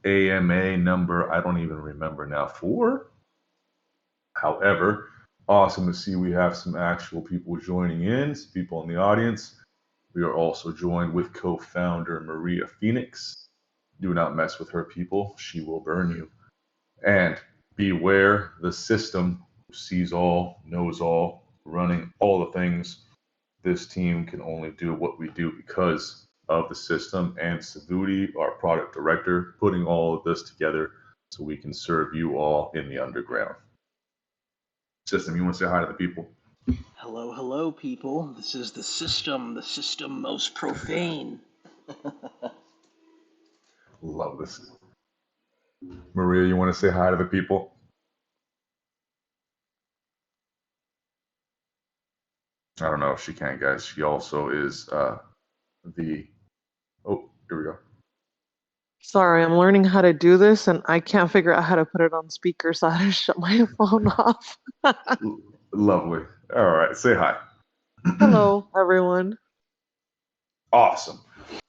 AMA number, I don't even remember now, 4. However, awesome to see we have some actual people joining in, some people in the audience. We are also joined with co founder Maria Phoenix. Do not mess with her, people. She will burn you. And beware the system who sees all, knows all, running all the things. This team can only do what we do because of the system and Savuti, our product director, putting all of this together so we can serve you all in the underground. System, you want to say hi to the people? Hello, hello, people. This is the system most profane. Love this. Maria, you want to say hi to the people? I don't know if she can, guys. She also is the. Oh, here we go. Sorry, I'm learning how to do this, and I can't figure out how to put it on speaker, so I had to shut my phone off. Lovely. All right, say hi. Hello, everyone. Awesome.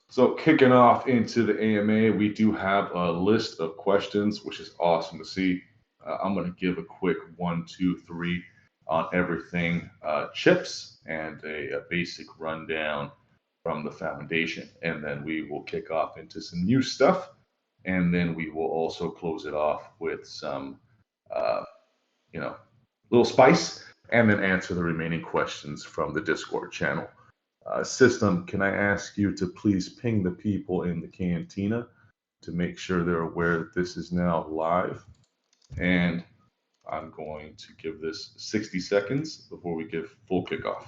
So, kicking off into the AMA, we do have a list of questions, which is awesome to see. I'm going to give a quick 1, 2, 3 on everything chips and a basic rundown from the foundation. And then we will kick off into some new stuff. And then we will also close it off with some, uh, little spice, and then answer the remaining questions from the Discord channel. System, can I ask you to please ping the people in the cantina to make sure they're aware that this is now live? And I'm going to give this 60 seconds before we give full kickoff.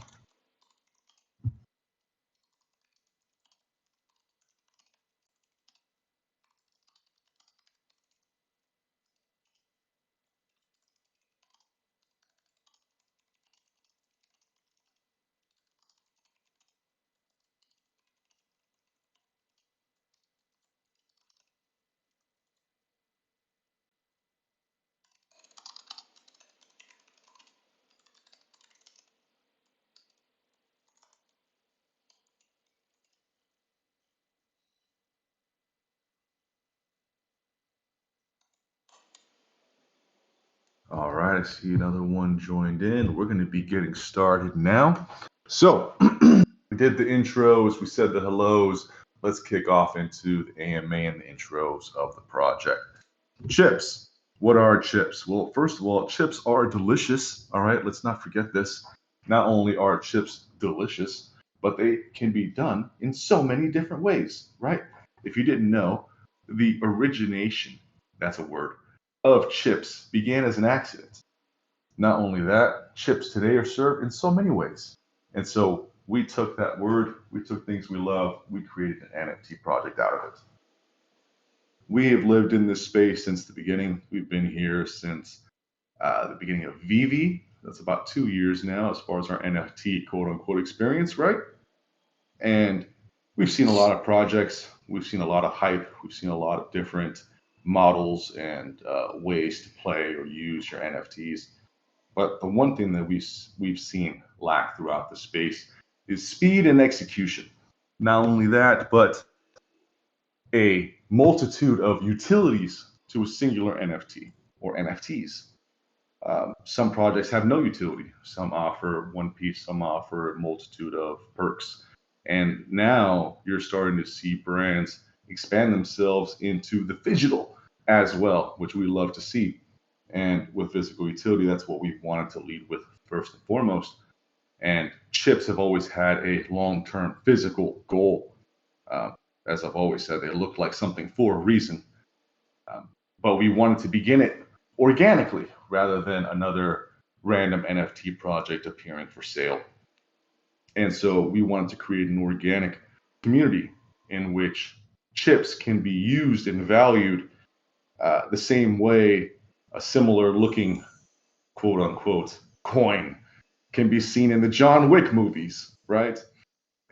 All right, I see another one joined in. We're going to be getting started now. So, we did the intros, we said the hellos. Let's kick off into the AMA and the intros of the project. Chips. What are chips? Well, first of all, chips are delicious. All right, let's not forget this. Not only are chips delicious, but they can be done in so many different ways, right? If you didn't know, the origination, that's a word, of chips began as an accident. Not only that, chips today are served in so many ways. And so we took that word, we took things we love, we created an NFT project out of it. We have lived in this space since the beginning. We've been here since the beginning of Vivi. That's about 2 years now as far as our NFT quote unquote experience, right? And we've seen a lot of projects, we've seen a lot of hype, we've seen a lot of different models and ways to play or use your NFTs. But the one thing that we've seen lack throughout the space is speed and execution. Not only that, but a multitude of utilities to a singular NFT or NFTs. Some projects have no utility. Some offer one piece, some offer a multitude of perks. And now you're starting to see brands expand themselves into the phygital as well, which we love to see. And with physical utility, that's what we wanted to lead with first and foremost. And chips have always had a long term physical goal. Uh, as I've always said, they look like something for a reason. But we wanted to begin it organically rather than another random NFT project appearing for sale. And so we wanted to create an organic community in which chips can be used and valued the same way a similar looking quote unquote coin can be seen in the John Wick movies, right?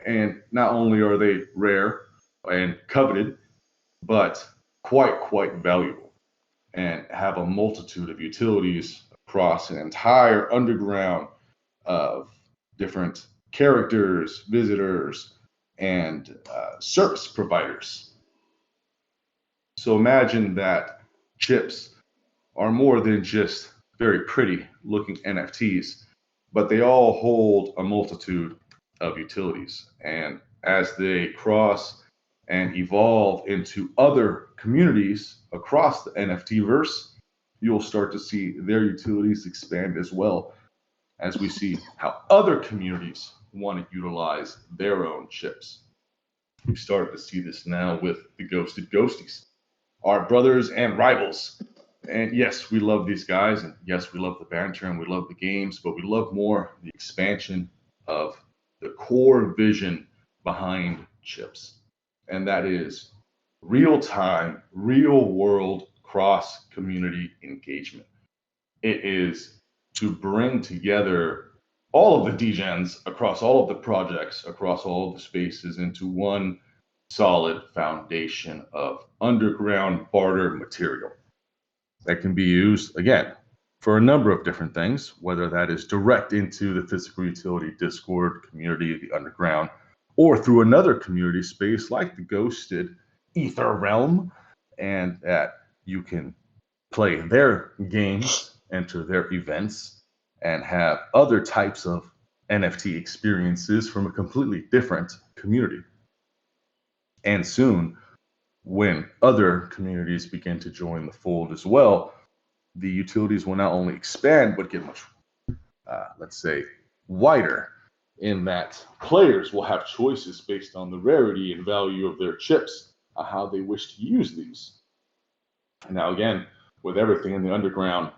And not only are they rare and coveted, but quite valuable and have a multitude of utilities across an entire underground of different characters, visitors, and service providers. So imagine that chips are more than just very pretty looking NFTs, but they all hold a multitude of utilities. And as they cross and evolve into other communities across the NFT verse, you'll start to see their utilities expand as well, as we see how other communities want to utilize their own chips. We've started to see this now with the Ghosted Ghosties, our brothers and rivals. And yes, we love these guys, and yes, we love the banter and we love the games, but we love more the expansion of the core vision behind chips. And that is real time, real world cross community engagement. It is to bring together all of the degens across all of the projects, across all of the spaces into one solid foundation of underground barter material that can be used, again, for a number of different things, whether that is direct into the physical utility Discord community, the underground, or through another community space like the Ghosted Ether Realm, and that you can play their games, enter their events, and have other types of NFT experiences from a completely different community. And soon, when other communities begin to join the fold as well, the utilities will not only expand, but get much, let's say, wider, in that players will have choices based on the rarity and value of their chips, how they wish to use these. Now, again, with everything in the underground,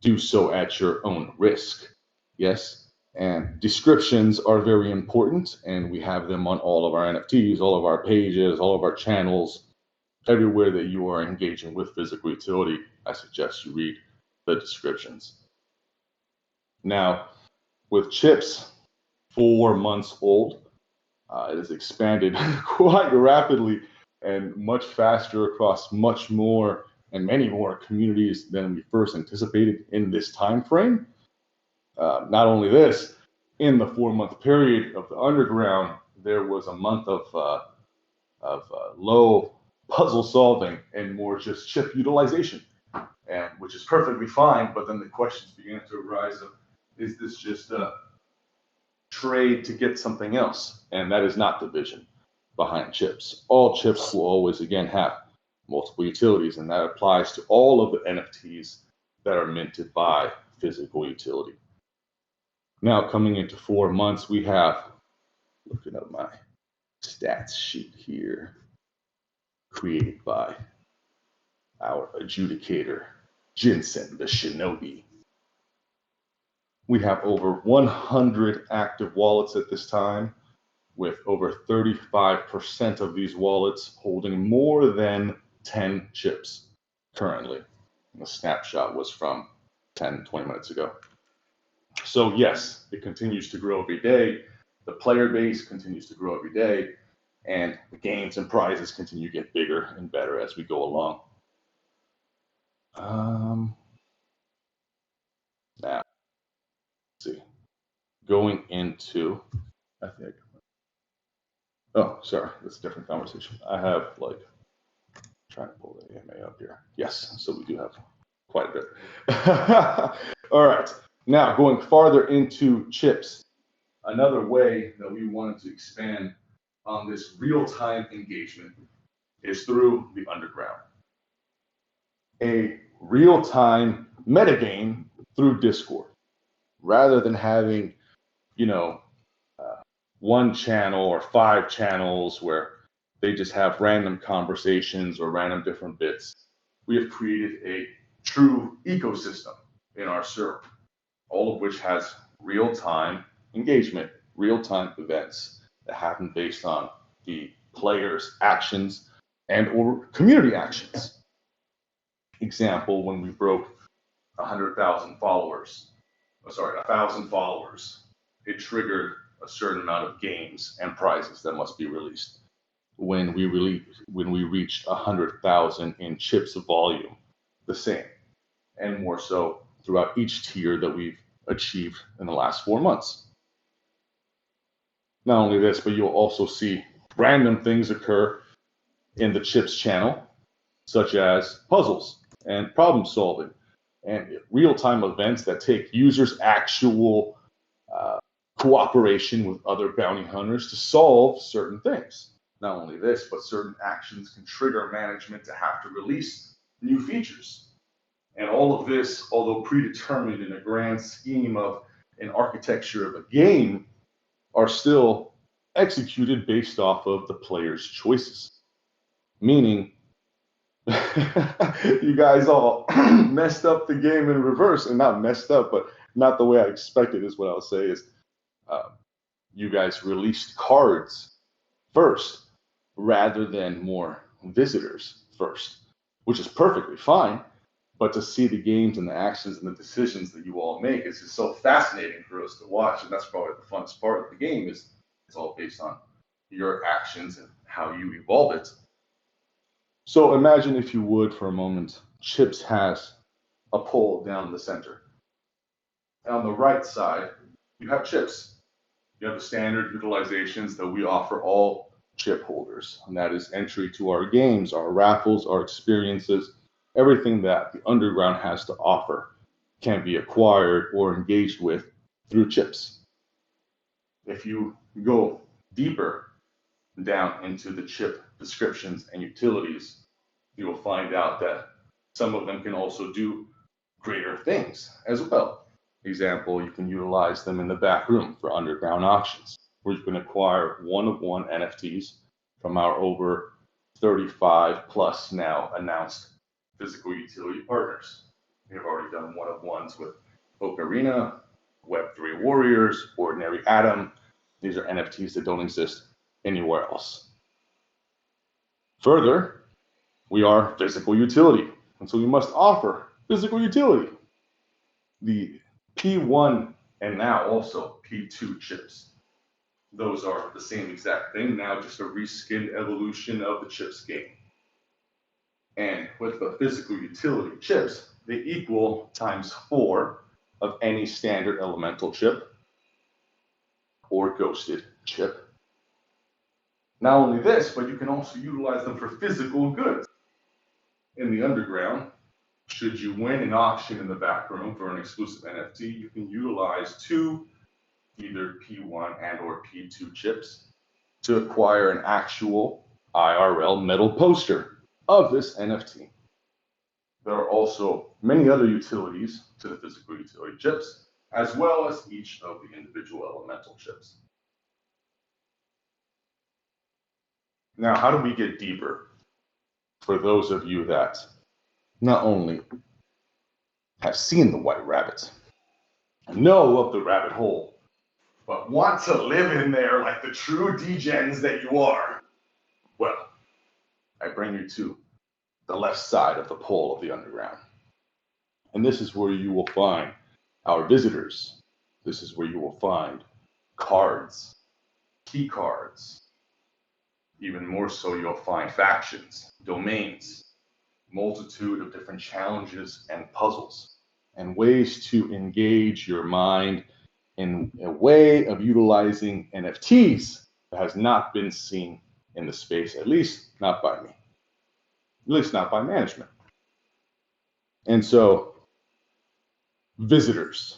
do so at your own risk. Yes, and descriptions are very important, and we have them on all of our NFTs, all of our pages, all of our channels, everywhere that you are engaging with physical utility. I suggest you read the descriptions. Now, with chips 4 months old, it has expanded quite rapidly and much faster across much more and many more communities than we first anticipated in this time frame. Not only this, in the 4 month period of the underground, there was a month of low puzzle solving and more just chip utilization, and which is perfectly fine. But then the questions began to arise of, is this just a trade to get something else? And that is not the vision behind chips. All chips will always, again, have multiple utilities, and that applies to all of the NFTs that are minted by physical utility. Now, coming into 4 months, we have, looking at my stats sheet here, created by our adjudicator, Jensen the Shinobi. We have over 100 active wallets at this time, with over 35% of these wallets holding more than 10 chips currently. The snapshot was from 10, 20 minutes ago. So yes, it continues to grow every day. The player base continues to grow every day, and the games and prizes continue to get bigger and better as we go along. Now, let's see. Going into, I think, oh, sorry, that's a different conversation. I have trying to pull the AMA up here. Yes, so we do have quite a bit. All right, now going farther into chips, another way that we wanted to expand on this real-time engagement is through the underground. A real-time metagame through Discord, rather than having, one channel or 5 channels where they just have random conversations or random different bits. We have created a true ecosystem in our server, all of which has real-time engagement, real-time events that happen based on the players' actions and or community actions. Example, when we broke 1,000 followers, it triggered a certain amount of games and prizes that must be released. When we reached 100,000 in chips of volume, the same, and more so throughout each tier that we've achieved in the last 4 months. Not only this, but you'll also see random things occur in the chips channel, such as puzzles and problem solving and real-time events that take users' actual cooperation with other bounty hunters to solve certain things. Not only this, but certain actions can trigger management to have to release new features. And all of this, although predetermined in a grand scheme of an architecture of a game, are still executed based off of the player's choices. Meaning, you guys all messed up the game in reverse, and not messed up, but not the way I expected is what I'll say is you guys released cards first rather than more visitors first, which is perfectly fine. But to see the games and the actions and the decisions that you all make is just so fascinating for us to watch. And that's probably the funnest part of the game is it's all based on your actions and how you evolve it. So imagine, if you would, for a moment, Chips has a pole down the center. And on the right side, you have Chips. You have the standard utilizations that we offer all chip holders, and that is entry to our games, our raffles, our experiences, everything that the underground has to offer can be acquired or engaged with through chips. If you go deeper down into the chip descriptions and utilities, you will find out that some of them can also do greater things as well. Example, you can utilize them in the back room for underground auctions, where you can acquire one-of-one NFTs from our over 35 plus now announced physical utility partners. We have already done one-of-ones with Ocarina, Web3 Warriors, Ordinary Atom. These are NFTs that don't exist anywhere else. Further, we are physical utility, and so we must offer physical utility. The P1 and now also P2 chips. Those are the same exact thing, now just a reskinned evolution of the chips game. And with the physical utility chips, they equal ×4 of any standard elemental chip or ghosted chip. Not only this, but you can also utilize them for physical goods. In the underground, should you win an auction in the back room for an exclusive NFT, you can utilize 2 either P1 and or P2 chips to acquire an actual IRL metal poster of this NFT. There are also many other utilities to the physical utility chips, as well as each of the individual elemental chips. Now, how do we get deeper? For those of you that not only have seen the White Rabbit, know of the rabbit hole, but want to live in there like the true degens that you are, well, I bring you to the left side of the pole of the underground. And this is where you will find our visitors. This is where you will find cards, key cards. Even more so, you'll find factions, domains, multitude of different challenges and puzzles, and ways to engage your mind in a way of utilizing NFTs that has not been seen in the space, at least not by me, at least not by management. And so, visitors.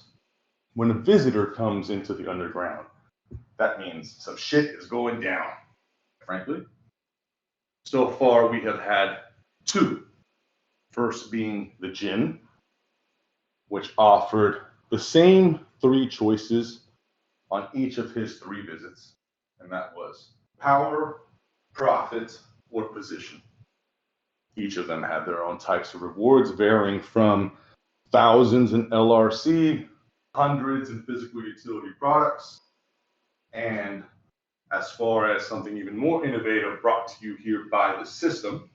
When a visitor comes into the underground, that means some shit is going down, frankly. So far, we have had 2. First being the Djinn, which offered the same 3 choices on each of his 3 visits, and that was power, profit, or position. Each of them had their own types of rewards, varying from thousands in LRC, hundreds in physical utility products, and as far as something even more innovative brought to you here by the system,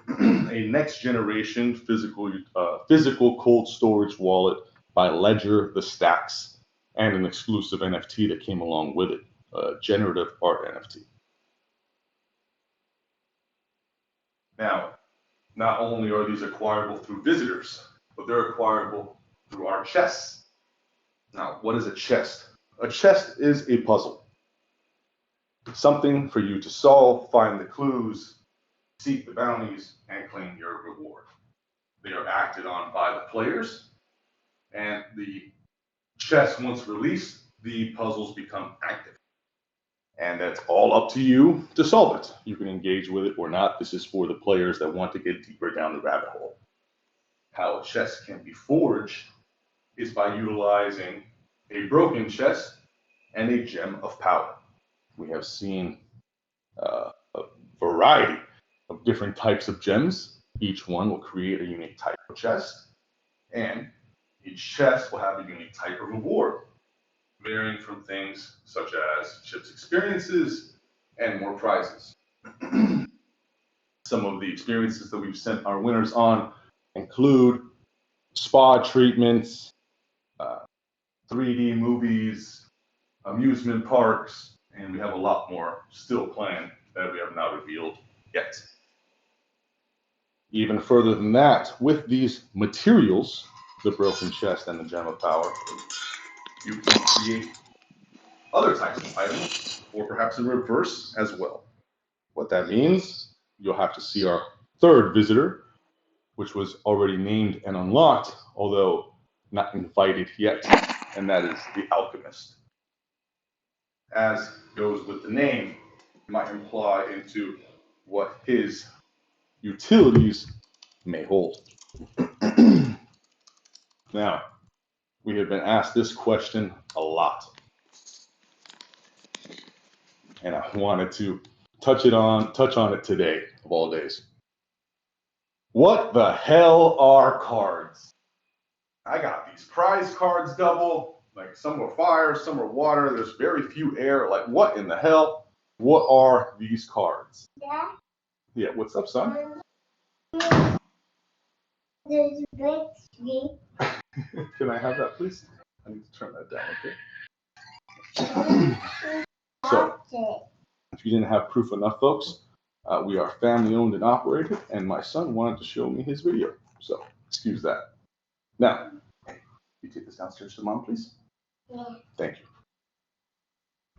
a next generation physical cold storage wallet by Ledger the Stacks, and an exclusive NFT that came along with it, a generative art NFT. Now, not only are these acquirable through visitors, but they're acquirable through our chests. Now, what is a chest? A chest is a puzzle. Something for you to solve, find the clues, seek the bounties, and claim your reward. They are acted on by the players, and the chest, once released, the puzzles become active. And that's all up to you to solve it. You can engage with it or not. This is for the players that want to get deeper down the rabbit hole. How a chest can be forged is by utilizing a broken chest and a gem of power. We have seen a variety of different types of gems. Each one will create a unique type of chest, and each chest will have a unique type of reward, varying from things such as Chip's experiences and more prizes. Some of the experiences that we've sent our winners on include spa treatments, 3D movies, amusement parks, and we have a lot more still planned that we have not revealed yet. Even further than that, with these materials, the broken chest and the gem of power, you can create other types of items, or perhaps in reverse as well. What that means, you'll have to see our third visitor, which was already named and unlocked, although not invited yet, and that is the Alchemist. As goes with the name, it might imply into what his utilities may hold. Now, we have been asked this question a lot, and I wanted to touch on it today, of all days. What the hell are cards? I got these prize cards double, like some are fire, some are water, there's very few air, like what in the hell? What are these cards? Dad? Yeah, what's up, son? There's a big tree. Can I have that, please? I need to turn that down, okay? So, if you didn't have proof enough, folks, we are family owned and operated, and my son wanted to show me his video. So, excuse that. Now, you take this downstairs to mom, please? Yeah. Thank you.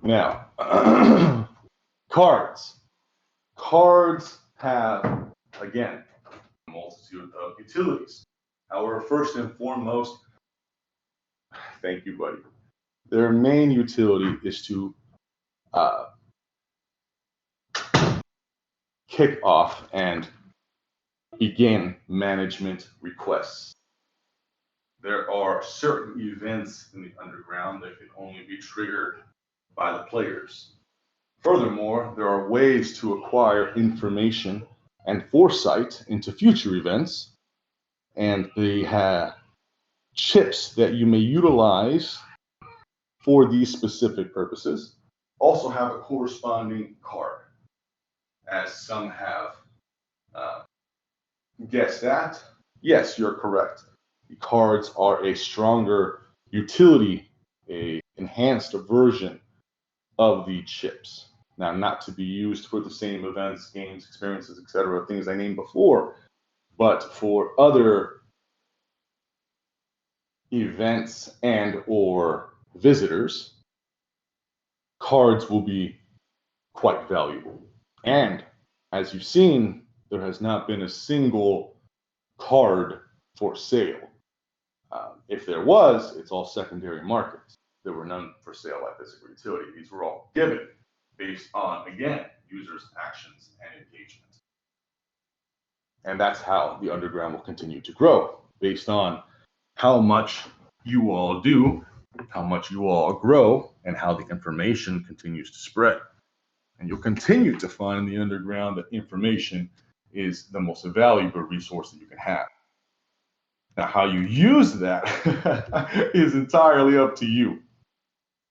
Now, cards. Cards have, again, a multitude of utilities. However, first and foremost, thank you, buddy. Their main utility is to kick off and begin management requests. There are certain events in the underground that can only be triggered by the players. Furthermore, there are ways to acquire information and foresight into future events, and they have chips that you may utilize for these specific purposes. Also have a corresponding card, as some have guessed that. Yes, you're correct. The cards are a stronger utility, a enhanced version of the chips. Now, not to be used for the same events, games, experiences, etc., things I named before, but for other events and or visitors, cards will be quite valuable. And as you've seen, there has not been a single card for sale. If there was, it's all secondary markets. There were none for sale at physical utility. These were all given based on, again, users' actions and engagement. And that's how the underground will continue to grow, based on how much you all do, how much you all grow, and how the information continues to spread. And you'll continue to find in the underground that information is the most valuable resource that you can have. Now, how you use that is entirely up to you.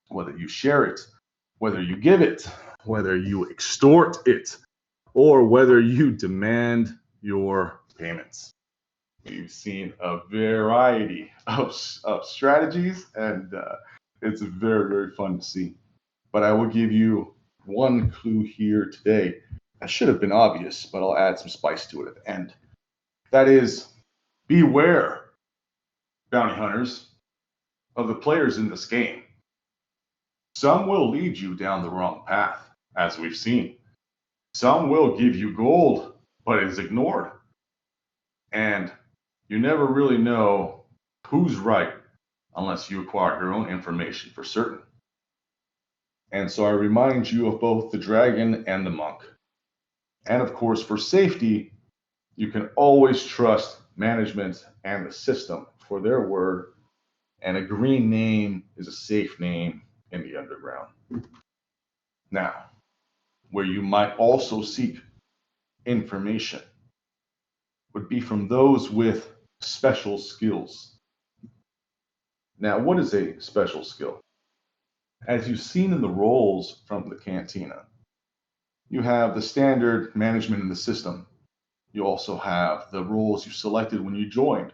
Whether you share it, whether you give it, whether you extort it, or whether you demand your payments. We've seen a variety of strategies, and it's very, very fun to see. But I will give you one clue here today. That should have been obvious, but I'll add some spice to it at the end. That is, beware, bounty hunters, of the players in this game. Some will lead you down the wrong path, as we've seen. Some will give you gold, but is ignored. And you never really know who's right unless you acquire your own information for certain. And so I remind you of both the dragon and the monk. And of course, for safety, you can always trust management and the system for their word. And a green name is a safe name in the underground. Now, where you might also seek information would be from those with special skills. Now, what is a special skill? As you've seen in the roles from the cantina, you have the standard management in the system. You also have the roles you selected when you joined,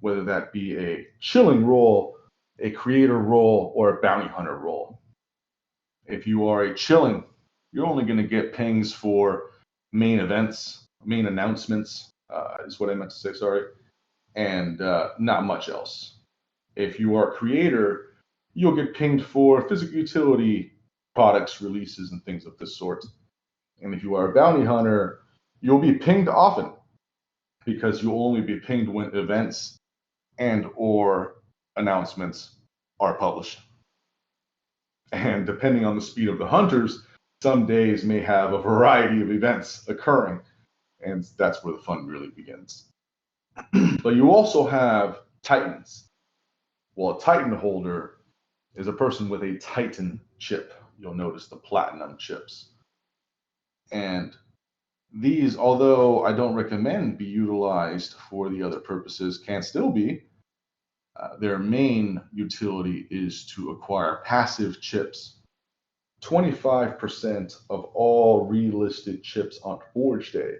whether that be a chilling role, a creator role, or a bounty hunter role. If you are a chilling, you're only going to get pings for main events, main announcements, is what I meant to say, sorry, and not much else. If you are a creator, you'll get pinged for physical utility products, releases, and things of this sort. And if you are a bounty hunter, you'll be pinged often because you'll only be pinged when events and or announcements are published. And depending on the speed of the hunters, some days may have a variety of events occurring, and that's where the fun really begins. But you also have titans. Well, a titan holder is a person with a titan chip. You'll notice the platinum chips. And these, although I don't recommend be utilized for the other purposes, can still be. Their main utility is to acquire passive chips. 25% of all relisted chips on Forge Day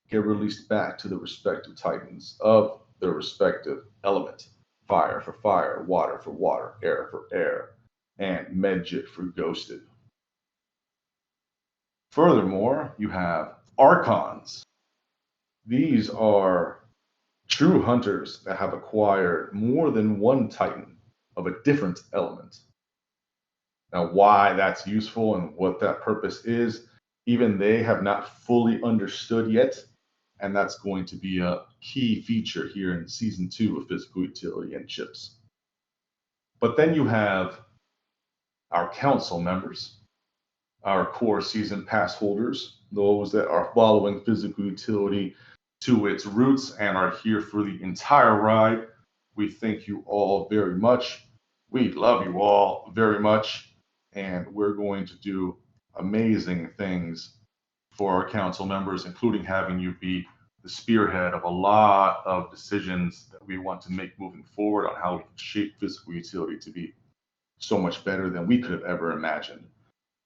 get released back to the respective titans of their respective element. Fire for fire, water for water, air for air, and Medjit for ghosted. Furthermore, you have Archons. These are true hunters that have acquired more than one Titan of a different element. Now, why that's useful and what that purpose is, even they have not fully understood yet, and that's going to be a key feature here in Season 2 of Physical Utility and Chips. But then you have our council members, our core season pass holders, those that are following Physical Utility to its roots and are here for the entire ride. We thank you all very much. We love you all very much, and we're going to do amazing things for our council members, including having you be the spearhead of a lot of decisions that we want to make moving forward on how we can shape Physical Utility to be so much better than we could have ever imagined.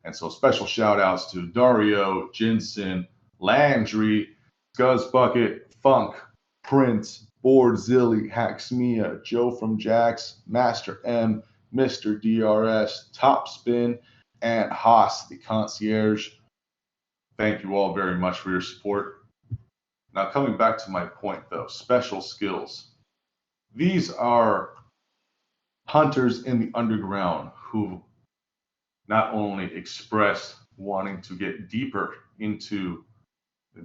And so special shout outs to Dario, Jensen, Landry, Guzzbucket, Funk, Prince, Board Zilly, Haxmia, Joe from Jax, Master M, Mr. DRS, Topspin, and Haas, the concierge. Thank you all very much for your support. Now, coming back to my point, though, special skills. These are hunters in the underground who not only expressed wanting to get deeper into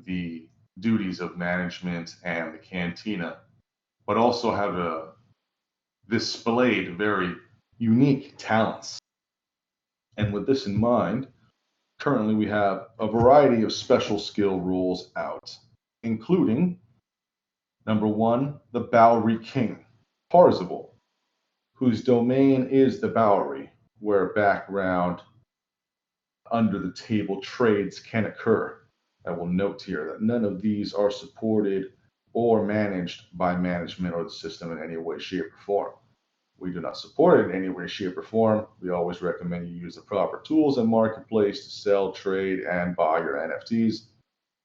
the duties of management and the cantina, but also have displayed very unique talents. And with this in mind, currently we have a variety of special skill rules out, including number 1, the Bowery King, Parzival, whose domain is the Bowery, where background under the table trades can occur. I will note here that none of these are supported or managed by management or the system in any way, shape, or form. We do not support it in any way, shape, or form. We always recommend you use the proper tools and marketplace to sell, trade, and buy your NFTs.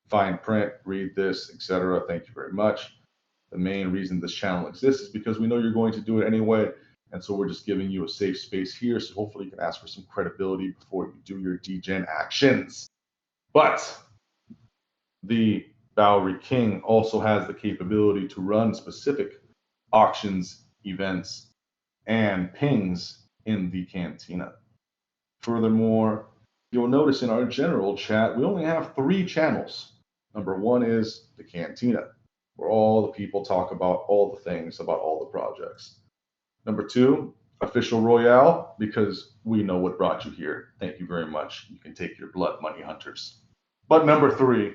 Fine print, read this, etc. Thank you very much. The main reason this channel exists is because we know you're going to do it anyway, and so we're just giving you a safe space here, so hopefully you can ask for some credibility before you do your degen actions. But the Bowery King also has the capability to run specific auctions, events, and pings in the cantina. Furthermore, you'll notice in our general chat, we only have 3 channels. Number one is the cantina, where all the people talk about all the things about all the projects. Number two, official royale, because we know what brought you here. Thank you very much. You can take your blood money, hunters. But number three,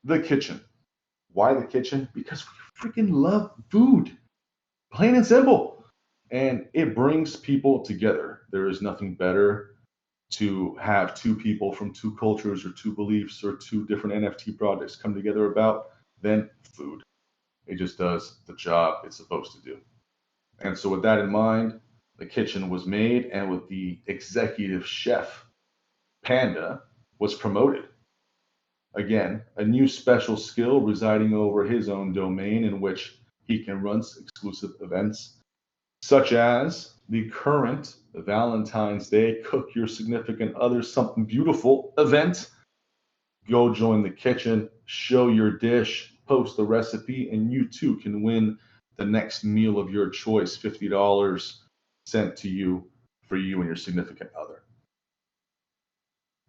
the kitchen. Why the kitchen? Because we freaking love food. Plain and simple. And it brings people together. There is nothing better to have two people from two cultures or two beliefs or two different NFT projects come together about than food. It just does the job it's supposed to do. And so, with that in mind, the kitchen was made, and with the executive chef, Panda, was promoted. Again, a new special skill residing over his own domain in which he can run exclusive events, such as the current Valentine's Day Cook Your Significant Other Something Beautiful event. Go join the kitchen, show your dish, post the recipe, and you too can win the next meal of your choice, $50 sent to you for you and your significant other.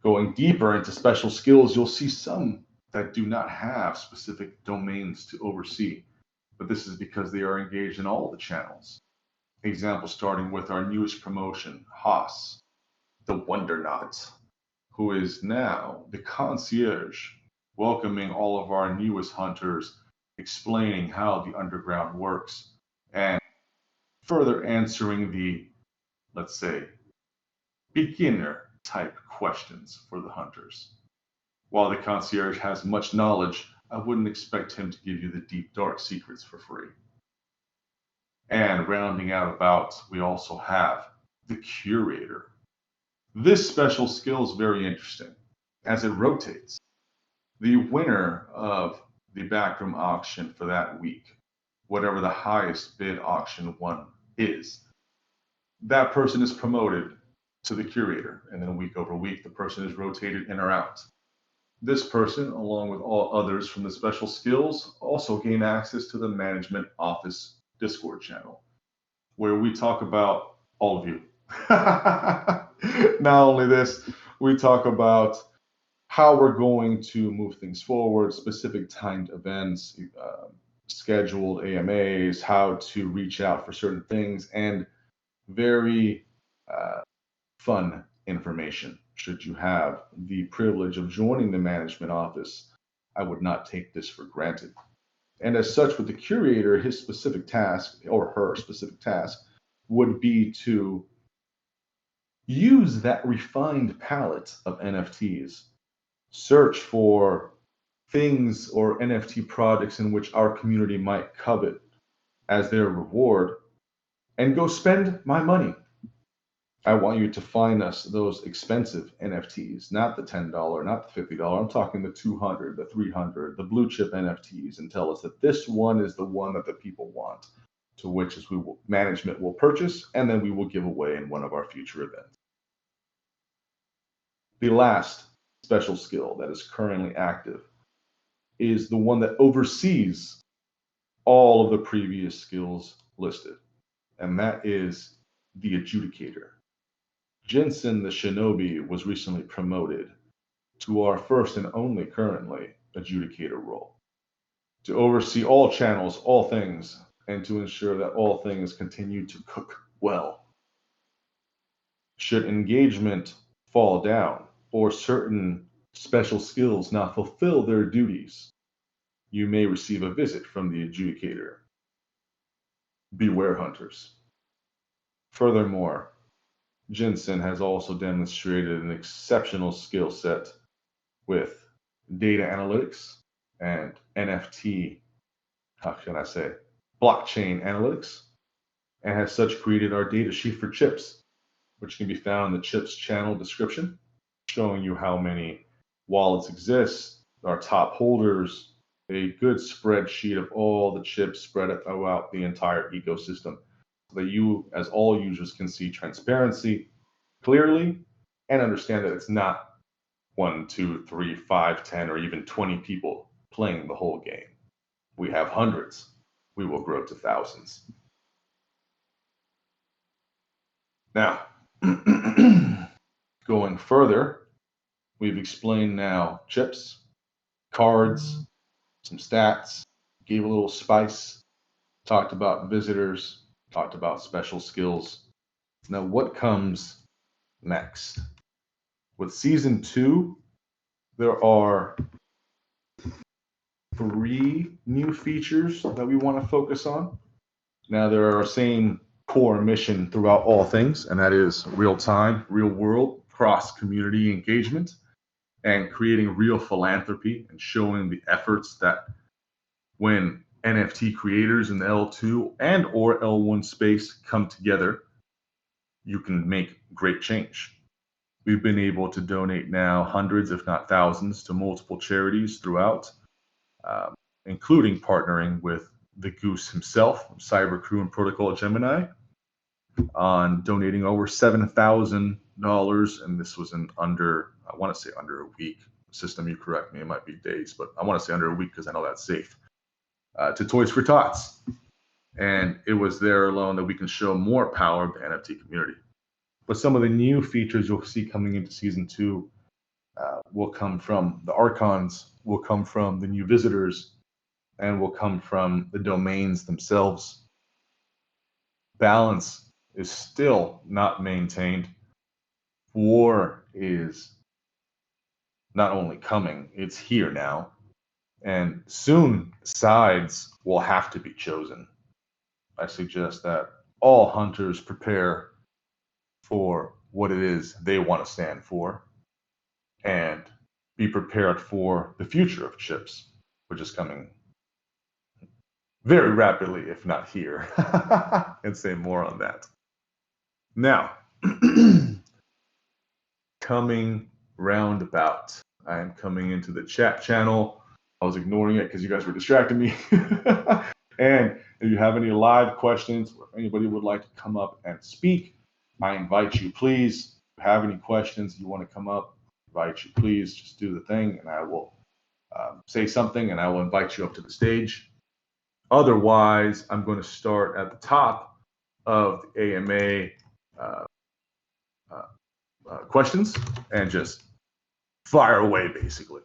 Going deeper into special skills, you'll see some that do not have specific domains to oversee, but this is because they are engaged in all the channels. Example starting with our newest promotion, Haas, the Wondernaut, who is now the concierge, welcoming all of our newest hunters, explaining how the underground works, and further answering the, let's say, beginner type questions for the hunters. While the concierge has much knowledge, I wouldn't expect him to give you the deep, dark secrets for free. And rounding out about, we also have the curator. This special skill is very interesting as it rotates. The winner of the backroom auction for that week, whatever the highest bid auction one is, that person is promoted to the curator, and then week over week, the person is rotated in or out. This person, along with all others from the special skills, also gain access to the management office Discord channel, where we talk about all of you. Not only this, we talk about how we're going to move things forward, specific timed events, scheduled AMAs, how to reach out for certain things, and very fun information. Should you have the privilege of joining the management office, I would not take this for granted. And as such, with the curator, his specific task, or her specific task, would be to use that refined palette of NFTs, search for things or NFT projects in which our community might covet as their reward, and go spend my money. I want you to find us those expensive NFTs, not the $10, not the $50. I'm talking the $200, the $300, the blue chip NFTs, and tell us that this one is the one that the people want, to which is management will purchase, and then we will give away in one of our future events. The last special skill that is currently active is the one that oversees all of the previous skills listed, and that is the adjudicator. Jensen the Shinobi was recently promoted to our first and only currently adjudicator role, to oversee all channels, all things, and to ensure that all things continue to cook well. Should engagement fall down or certain special skills not fulfill their duties, you may receive a visit from the adjudicator. Beware, hunters. Furthermore, Jensen has also demonstrated an exceptional skill set with data analytics and NFT, blockchain analytics, and has such created our data sheet for chips, which can be found in the chips channel description, showing you how many wallets exist, our top holders, a good spreadsheet of all the chips spread throughout the entire ecosystem, so that you, as all users, can see transparency clearly and understand that it's not 1, 2, 3, 5, 10, or even 20 people playing the whole game. We have hundreds. We will grow to thousands. Now, going further, we've explained now chips, cards, some stats, gave a little spice, talked about visitors, talked about special skills. Now, what comes next? With Season 2, there are 3 new features that we want to focus on. Now, there are our same core mission throughout all things, and that is real-time, real-world, cross-community engagement, and creating real philanthropy and showing the efforts that when NFT creators in the L2 and or L1 space come together, you can make great change. We've been able to donate now hundreds, if not thousands, to multiple charities throughout, including partnering with the Goose himself, Cyber Crew and Protocol Gemini, on donating over $7,000. And this was in under, I want to say under a week. System, you correct me, it might be days, but I want to say under a week because I know that's safe. To Toys for Tots. And it was there alone that we can show more power of the NFT community. But some of the new features you'll see coming into Season 2 will come from the Archons, will come from the new visitors, and will come from the domains themselves. Balance is still not maintained. War is not only coming, it's here now. And soon, sides will have to be chosen. I suggest that all hunters prepare for what it is they want to stand for and be prepared for the future of chips, which is coming very rapidly, if not here. And say more on that. Now, coming roundabout, I am coming into the chat channel. I was ignoring it because you guys were distracting me. And if you have any live questions, or if anybody would like to come up and speak, I invite you, please. If you have any questions, you want to come up, I invite you, please. Just do the thing, and I will say something, and I will invite you up to the stage. Otherwise, I'm going to start at the top of the AMA questions and just fire away, basically.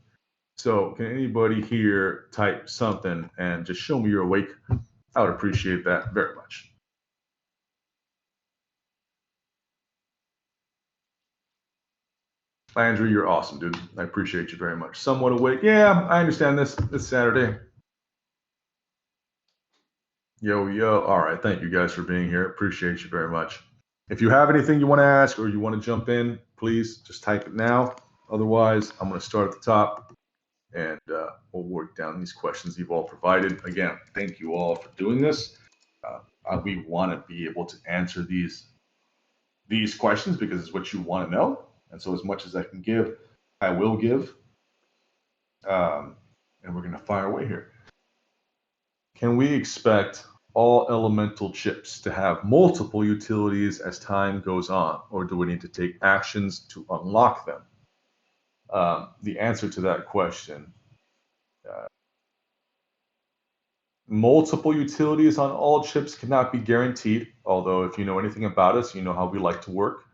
So can anybody here type something and just show me you're awake? I would appreciate that very much. Andrew, you're awesome, dude. I appreciate you very much. Somewhat awake. Yeah, I understand this. It's Saturday. Yo, yo. All right. Thank you guys for being here. Appreciate you very much. If you have anything you want to ask or you want to jump in, please just type it now. Otherwise, I'm going to start at the top and we'll work down these questions you've all provided. Again, thank you all for doing this. We want to be able to answer these questions because it's what you want to know. And so as much as I can give, I will give. And we're going to fire away here. Can we expect all elemental chips to have multiple utilities as time goes on, or do we need to take actions to unlock them? The answer to that question, multiple utilities on all chips cannot be guaranteed, although if you know anything about us, you know how we like to work.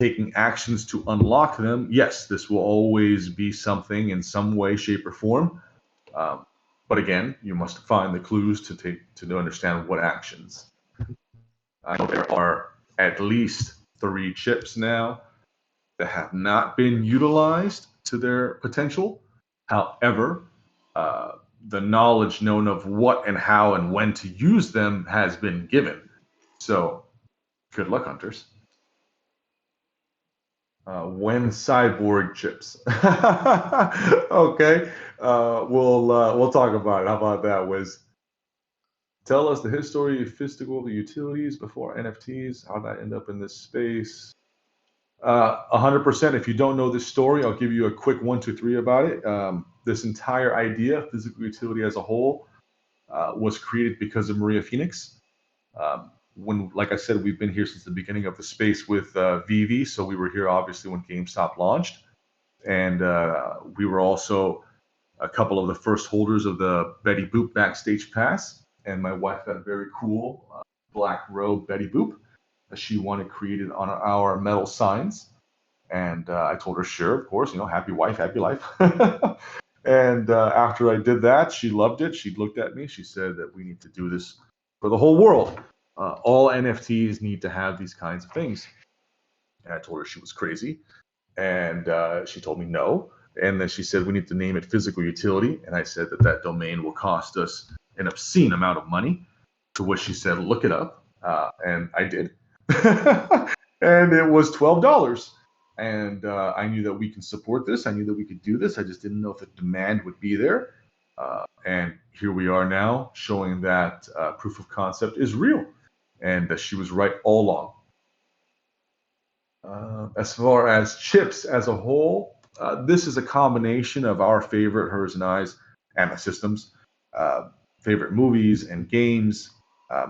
Taking actions to unlock them, yes, this will always be something in some way, shape, or form. But again, you must find the clues to understand what actions. I know there are at least 3 chips now that have not been utilized to their potential. However, the knowledge known of what and how and when to use them has been given. So, good luck, hunters. When cyborg chips. Okay, we'll talk about it. How about that, Wiz? Tell us the history of physical utilities before NFTs. How did I end up in this space? 100%. If you don't know this story, I'll give you a quick 1, 2, 3 about it. This entire idea, physical utility as a whole, was created because of Maria Phoenix. When, like I said, we've been here since the beginning of the space with Vivi, so we were here obviously when GameStop launched, and we were also a couple of the first holders of the Betty Boop Backstage Pass, and my wife got a very cool black robe Betty Boop that she wanted created on our metal signs, and I told her, sure, of course, happy wife, happy life. And after I did that, she loved it. She looked at me. She said that we need to do this for the whole world. All NFTs need to have these kinds of things. And I told her she was crazy. And she told me no. And then she said we need to name it physical utility. And I said that domain will cost us an obscene amount of money. To which she said, look it up. And I did. And it was $12. And I knew that we can support this. I knew that we could do this. I just didn't know if the demand would be there. And here we are now showing that proof of concept is real and that she was right all along. As far as chips as a whole, this is a combination of our favorite, hers and I's, and the system's favorite movies and games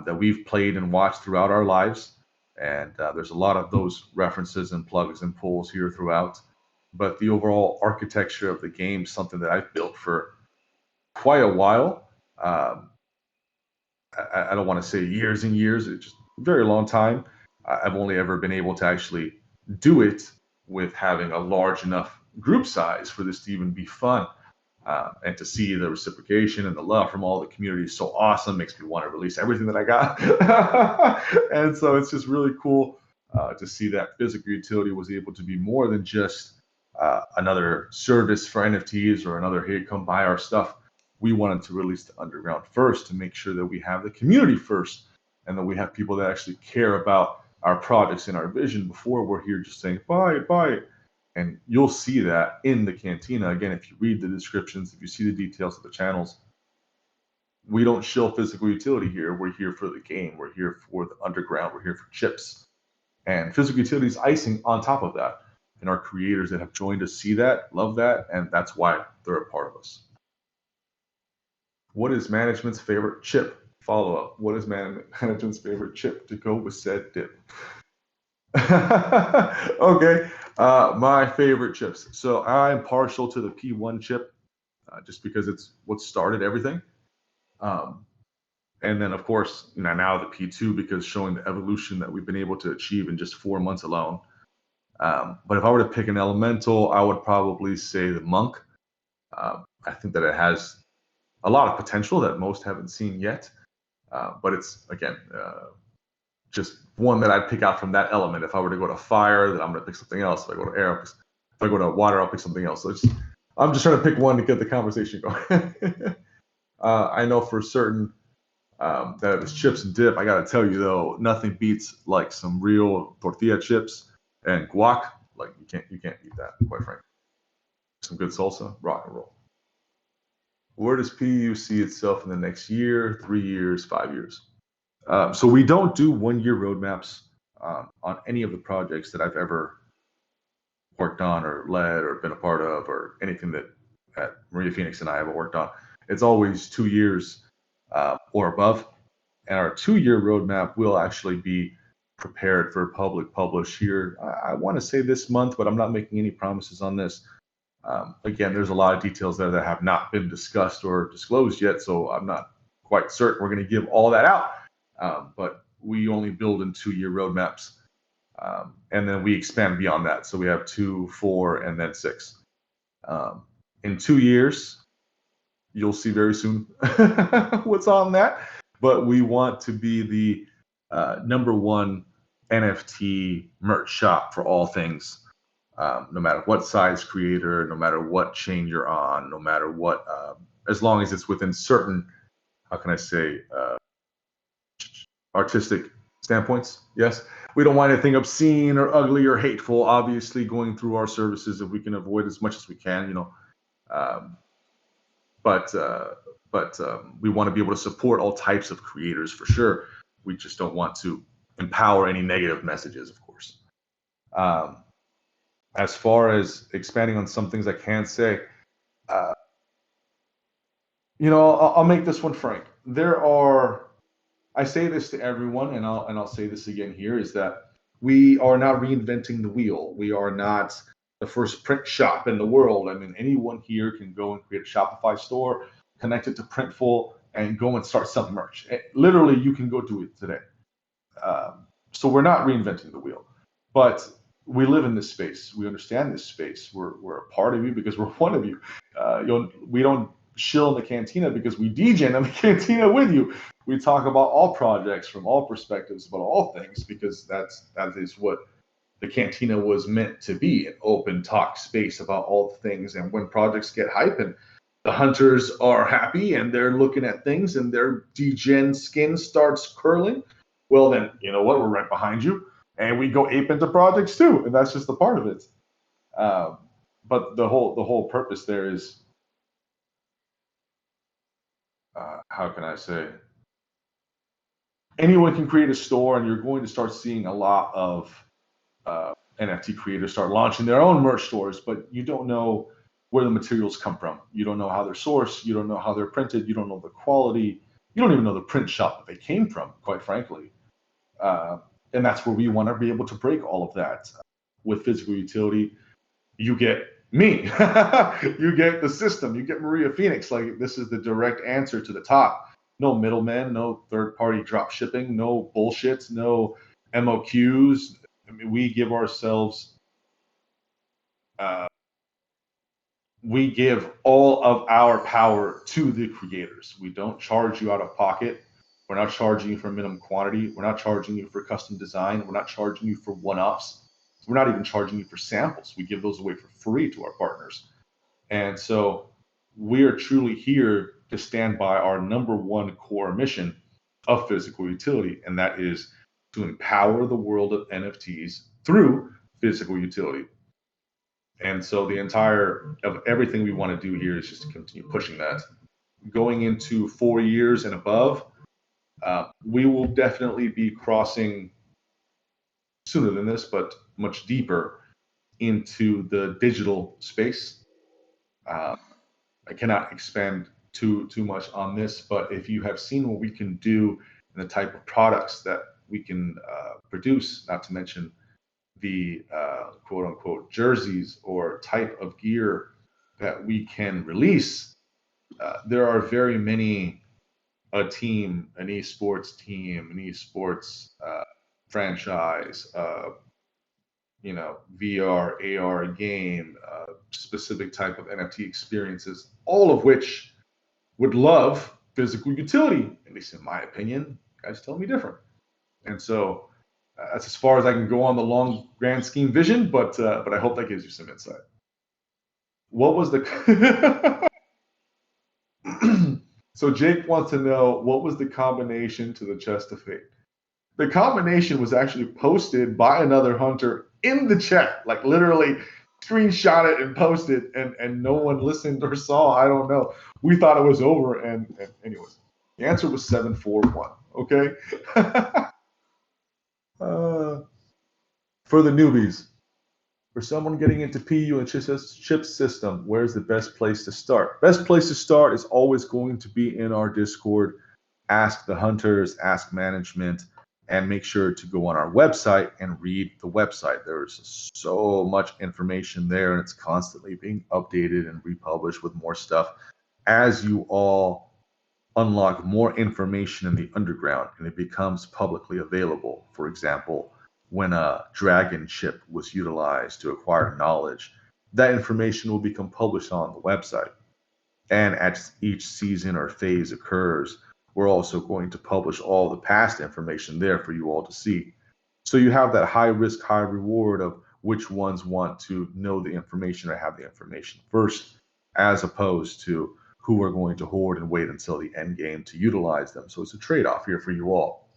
that we've played and watched throughout our lives. And there's a lot of those references and plugs and pulls here throughout. But the overall architecture of the game is something that I've built for quite a while. I don't want to say years and years, it's just a very long time. I've only ever been able to actually do it with having a large enough group size for this to even be fun. And to see the reciprocation and the love from all the community is so awesome, makes me want to release everything that I got. And so it's just really cool to see that physical utility was able to be more than just another service for NFTs or another, hey, come buy our stuff. We wanted to release the underground first to make sure that we have the community first and that we have people that actually care about our projects and our vision before we're here just saying, buy it, buy it. And you'll see that in the Cantina. Again, if you read the descriptions, if you see the details of the channels, we don't shill physical utility here. We're here for the game. We're here for the underground. We're here for chips. And physical utility is icing on top of that. And our creators that have joined us see that, love that, and that's why they're a part of us. What is management's favorite chip? Follow up. What is management's favorite chip to go with said dip? Okay. My favorite chips. So I'm partial to the P1 chip just because it's what started everything. And then, of course, now the P2 because showing the evolution that we've been able to achieve in just 4 months alone. But if I were to pick an elemental, I would probably say the Monk. I think that it has a lot of potential that most haven't seen yet. But it's, again, just one that I'd pick out from that element. If I were to go to fire, then I'm going to pick something else. If I go to air, if I go to water, I'll pick something else. So I'm just trying to pick one to get the conversation going. I know for certain that if it's chips and dip, I got to tell you, though, nothing beats like some real tortilla chips and guac. Like, you can't beat that, quite frankly. Some good salsa, rock and roll. Where does PU see itself in the next year, 3 years, 5 years? So we don't do 1 year roadmaps on any of the projects that I've ever worked on or led or been a part of or anything that Maria Phoenix and I have worked on. It's always 2 years or above. And our 2 year roadmap will actually be prepared for public publish here. I want to say this month, but I'm not making any promises on this. Again, there's a lot of details there that have not been discussed or disclosed yet, so I'm not quite certain we're going to give all that out. But we only build in 2 year roadmaps. And then we expand beyond that. So we have 2, 4, and then 6. In 2 years, you'll see very soon what's on that. But we want to be the #1 NFT merch shop for all things. No matter what size creator, no matter what chain you're on, no matter what, as long as it's within certain, how can I say, artistic standpoints. Yes, we don't want anything obscene or ugly or hateful. Obviously, going through our services, if we can avoid as much as we can, But we want to be able to support all types of creators for sure. We just don't want to empower any negative messages, of course. As far as expanding on some things I can say, I'll make this one frank. I say this to everyone, and I'll say this again here, is that we are not reinventing the wheel. We are not the first print shop in the world. I mean, anyone here can go and create a Shopify store, connect it to Printful, and go and start selling merch. Literally, you can go do it today. So we're not reinventing the wheel, but we live in this space. We understand this space. We're a part of you because we're one of you. We don't chill in the cantina because we DJ in the cantina with you. We talk about all projects from all perspectives, about all things, because that is what the cantina was meant to be, an open talk space about all the things. And when projects get hype and the hunters are happy and they're looking at things and their degen skin starts curling, well then, you know what, we're right behind you. And we go ape into projects too, and that's just a part of it. But the whole purpose there is, how can I say? Anyone can create a store, and you're going to start seeing a lot of NFT creators start launching their own merch stores, but you don't know where the materials come from. You don't know how they're sourced. You don't know how they're printed. You don't know the quality. You don't even know the print shop that they came from, quite frankly. And that's where we want to be able to break all of that. With physical utility, you get me. You get the system. You get Maria Phoenix. Like, this is the direct answer to the top. No middlemen, no third-party drop shipping, no bullshits, no MOQs. I mean, we give ourselves, we give all of our power to the creators. We don't charge you out of pocket. We're not charging you for minimum quantity. We're not charging you for custom design. We're not charging you for one-offs. We're not even charging you for samples. We give those away for free to our partners. And so we are truly here to stand by our number one core mission of physical utility, and that is to empower the world of NFTs through physical utility. And so the entire of everything we want to do here is just to continue pushing that. Going into 4 years and above, we will definitely be crossing sooner than this, but much deeper into the digital space. I cannot expand too much on this, but if you have seen what we can do and the type of products that we can produce, not to mention the quote unquote jerseys or type of gear that we can release, there are very many an esports team, an esports franchise, VR, AR game, specific type of NFT experiences, all of which would love physical utility, at least in my opinion. Guys tell me different. And so that's as far as I can go on the long grand scheme vision, but I hope that gives you some insight. What was the So Jake wants to know, what was the combination to the chest of fate? The combination was actually posted by another hunter in the chat, like literally screenshot it and post it, and no one listened or saw. I don't know. We thought it was over, and anyways, the answer was 741. Okay. For the newbies, for someone getting into PU and chip system, where's the best place to start? Best place to start is always going to be in our Discord. Ask the hunters, ask management, and make sure to go on our website and read the website. There's so much information there, and it's constantly being updated and republished with more stuff as you all unlock more information in the underground and it becomes publicly available. For example, when a dragon chip was utilized to acquire knowledge, that information will become published on the website. And as each season or phase occurs, we're also going to publish all the past information there for you all to see. So you have that high risk, high reward of which ones want to know the information or have the information first, as opposed to who are going to hoard and wait until the end game to utilize them. So it's a trade-off here for you all.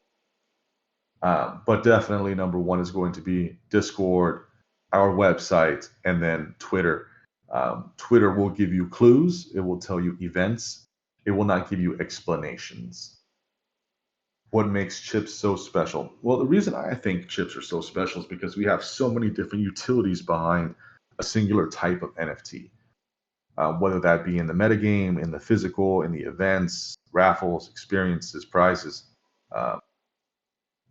But definitely number one is going to be Discord, our website, and then Twitter. Twitter will give you clues. It will tell you events. It will not give you explanations. What makes chips so special? Well, the reason I think chips are so special is because we have so many different utilities behind a singular type of NFT. Whether that be in the metagame, in the physical, in the events, raffles, experiences, prizes.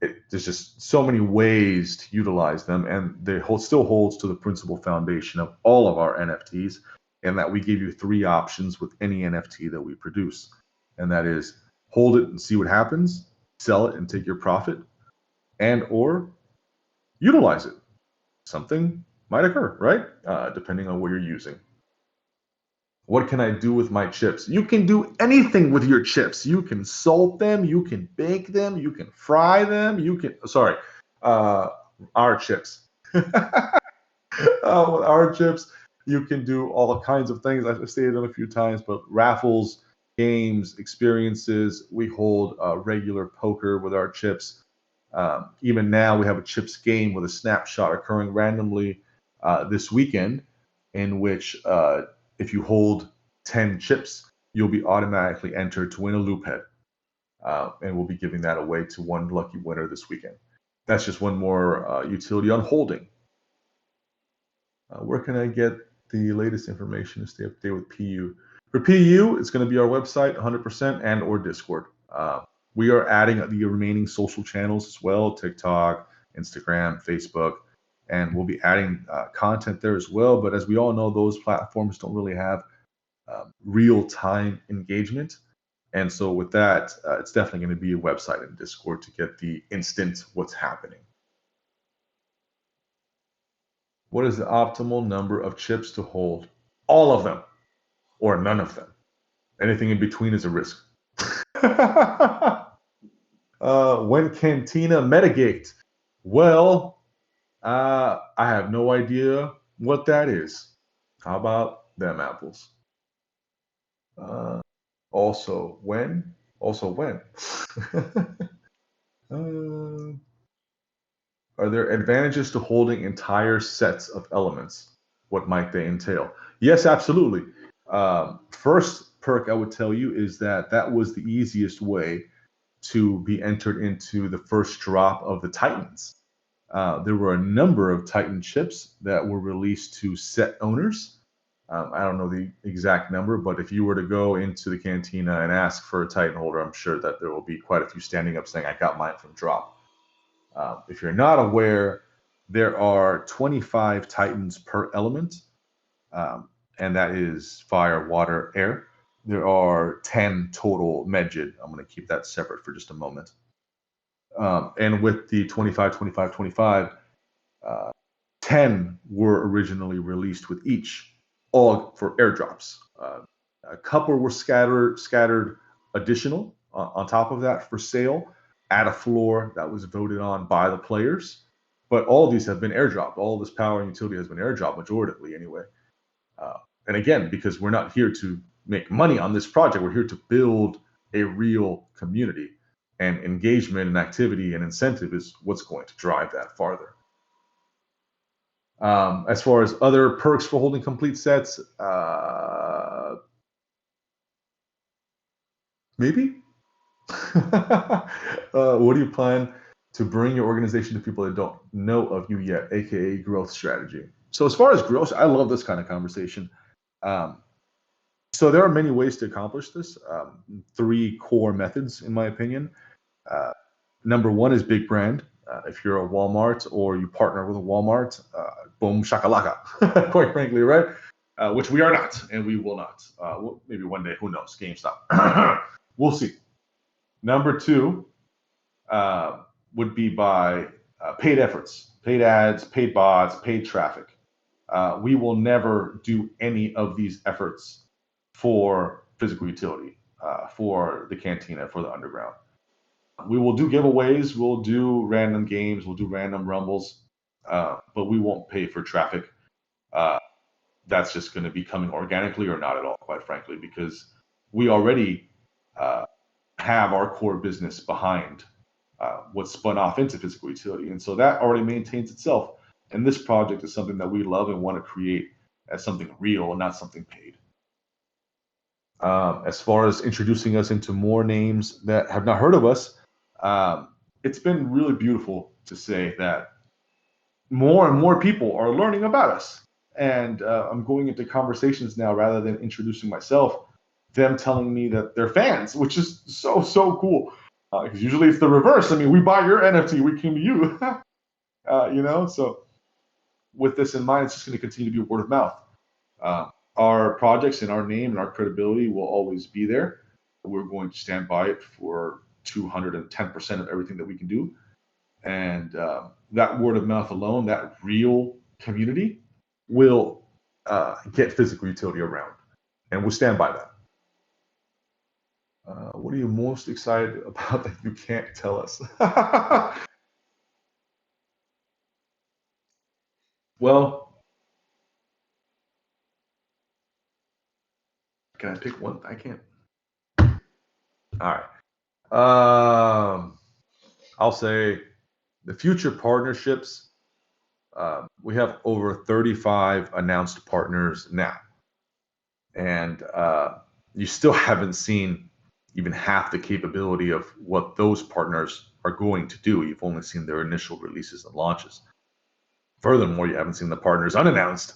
There's just so many ways to utilize them, and still holds to the principal foundation of all of our NFTs, and that we give you 3 options with any NFT that we produce. And that is hold it and see what happens, sell it and take your profit, and or utilize it. something might occur, right? Depending on what you're using. What can I do with my chips? You can do anything with your chips. You can salt them, you can bake them, you can fry them, our chips. With our chips, you can do all kinds of things. I've stated them a few times, but raffles, games, experiences. We hold regular poker with our chips. Even now, we have a chips game with a snapshot occurring randomly this weekend, in which if you hold 10 chips, you'll be automatically entered to win a loop head. And we'll be giving that away to one lucky winner this weekend. That's just one more utility on holding. Where can I get the latest information to stay up to date with PU? For PU, it's going to be our website 100% and or Discord. We are adding the remaining social channels as well, TikTok, Instagram, Facebook, and we'll be adding content there as well. But as we all know, those platforms don't really have real-time engagement. And so with that, it's definitely going to be a website and Discord to get the instant what's happening. What is the optimal number of chips to hold? All of them, or none of them. Anything in between is a risk. When Cantina Metagate? Well, I have no idea what that is. How about them apples? Also when? Are there advantages to holding entire sets of elements? What might they entail? Yes, absolutely. First perk I would tell you is that was the easiest way to be entered into the first drop of the Titans. There were a number of Titan chips that were released to set owners. I don't know the exact number, but if you were to go into the cantina and ask for a Titan holder, I'm sure that there will be quite a few standing up saying, I got mine from drop. If you're not aware, there are 25 Titans per element, and that is fire, water, air. There are 10 total Medjed. I'm going to keep that separate for just a moment. And with the 25, 25, 25, 10 were originally released with each, all for airdrops. A couple were scattered additional on top of that for sale at a floor that was voted on by the players. But all of these have been airdropped. All this power and utility has been airdropped, majoritively anyway. And again, because we're not here to make money on this project, we're here to build a real community. And engagement and activity and incentive is what's going to drive that farther. As far as other perks for holding complete sets, maybe? What do you plan to bring your organization to people that don't know of you yet, aka growth strategy? So as far as growth, I love this kind of conversation. So there are many ways to accomplish this. 3 core methods, in my opinion. Number 1 is big brand. If you're a Walmart or you partner with a Walmart, boom shakalaka, quite frankly, right? Which we are not, and we will not. Maybe one day, who knows? GameStop. We'll see. Number 2 would be by paid efforts, paid ads, paid bots, paid traffic. We will never do any of these efforts for physical utility, for the cantina, for the underground. We will do giveaways, we'll do random games, we'll do random rumbles, but we won't pay for traffic. That's just going to be coming organically or not at all, quite frankly, because we already have our core business behind what's spun off into physical utility. And so that already maintains itself. And this project is something that we love and want to create as something real and not something paid. As far as introducing us into more names that have not heard of us, it's been really beautiful to say that more and more people are learning about us. And I'm going into conversations now rather than introducing myself, them telling me that they're fans, which is so cool. Because usually it's the reverse. I mean, we buy your NFT, we came to you. So with this in mind, it's just going to continue to be word of mouth. Our projects and our name and our credibility will always be there. We're going to stand by it for 210% of everything that we can do. And that word of mouth alone, that real community will get physical utility around, and we'll stand by that. What are you most excited about that you can't tell us? Well, can I pick one? I can't. All right. I'll say the future partnerships. We have over 35 announced partners now, and you still haven't seen even half the capability of what those partners are going to do. You've only seen their initial releases and launches. Furthermore, you haven't seen the partners unannounced.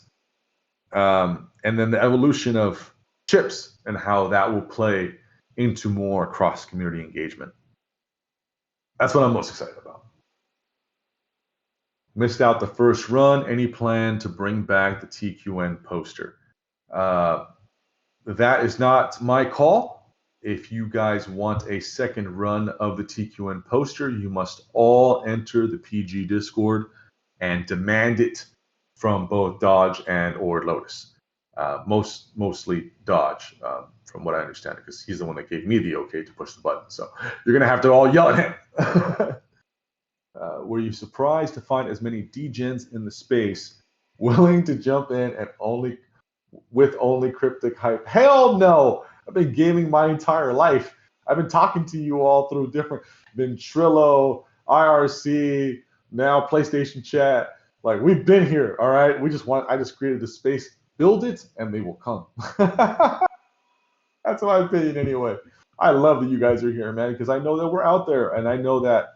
And then the evolution of chips and how that will play into more cross-community engagement. That's what I'm most excited about. Missed out the first run. Any plan to bring back the TQN poster? That is not my call. If you guys want a second run of the TQN poster, you must all enter the PG Discord and demand it from both Dodge and or Lotus. Mostly Dodge, from what I understand, because he's the one that gave me the okay to push the button. So you're gonna have to all yell at him. Were you surprised to find as many degens in the space willing to jump in and only cryptic hype? Hell no! I've been gaming my entire life. I've been talking to you all through been Trello, IRC, now PlayStation chat. Like, we've been here, all right? I just created the space. Build it and they will come. That's my opinion anyway. I love that you guys are here, man, because I know that we're out there, and I know that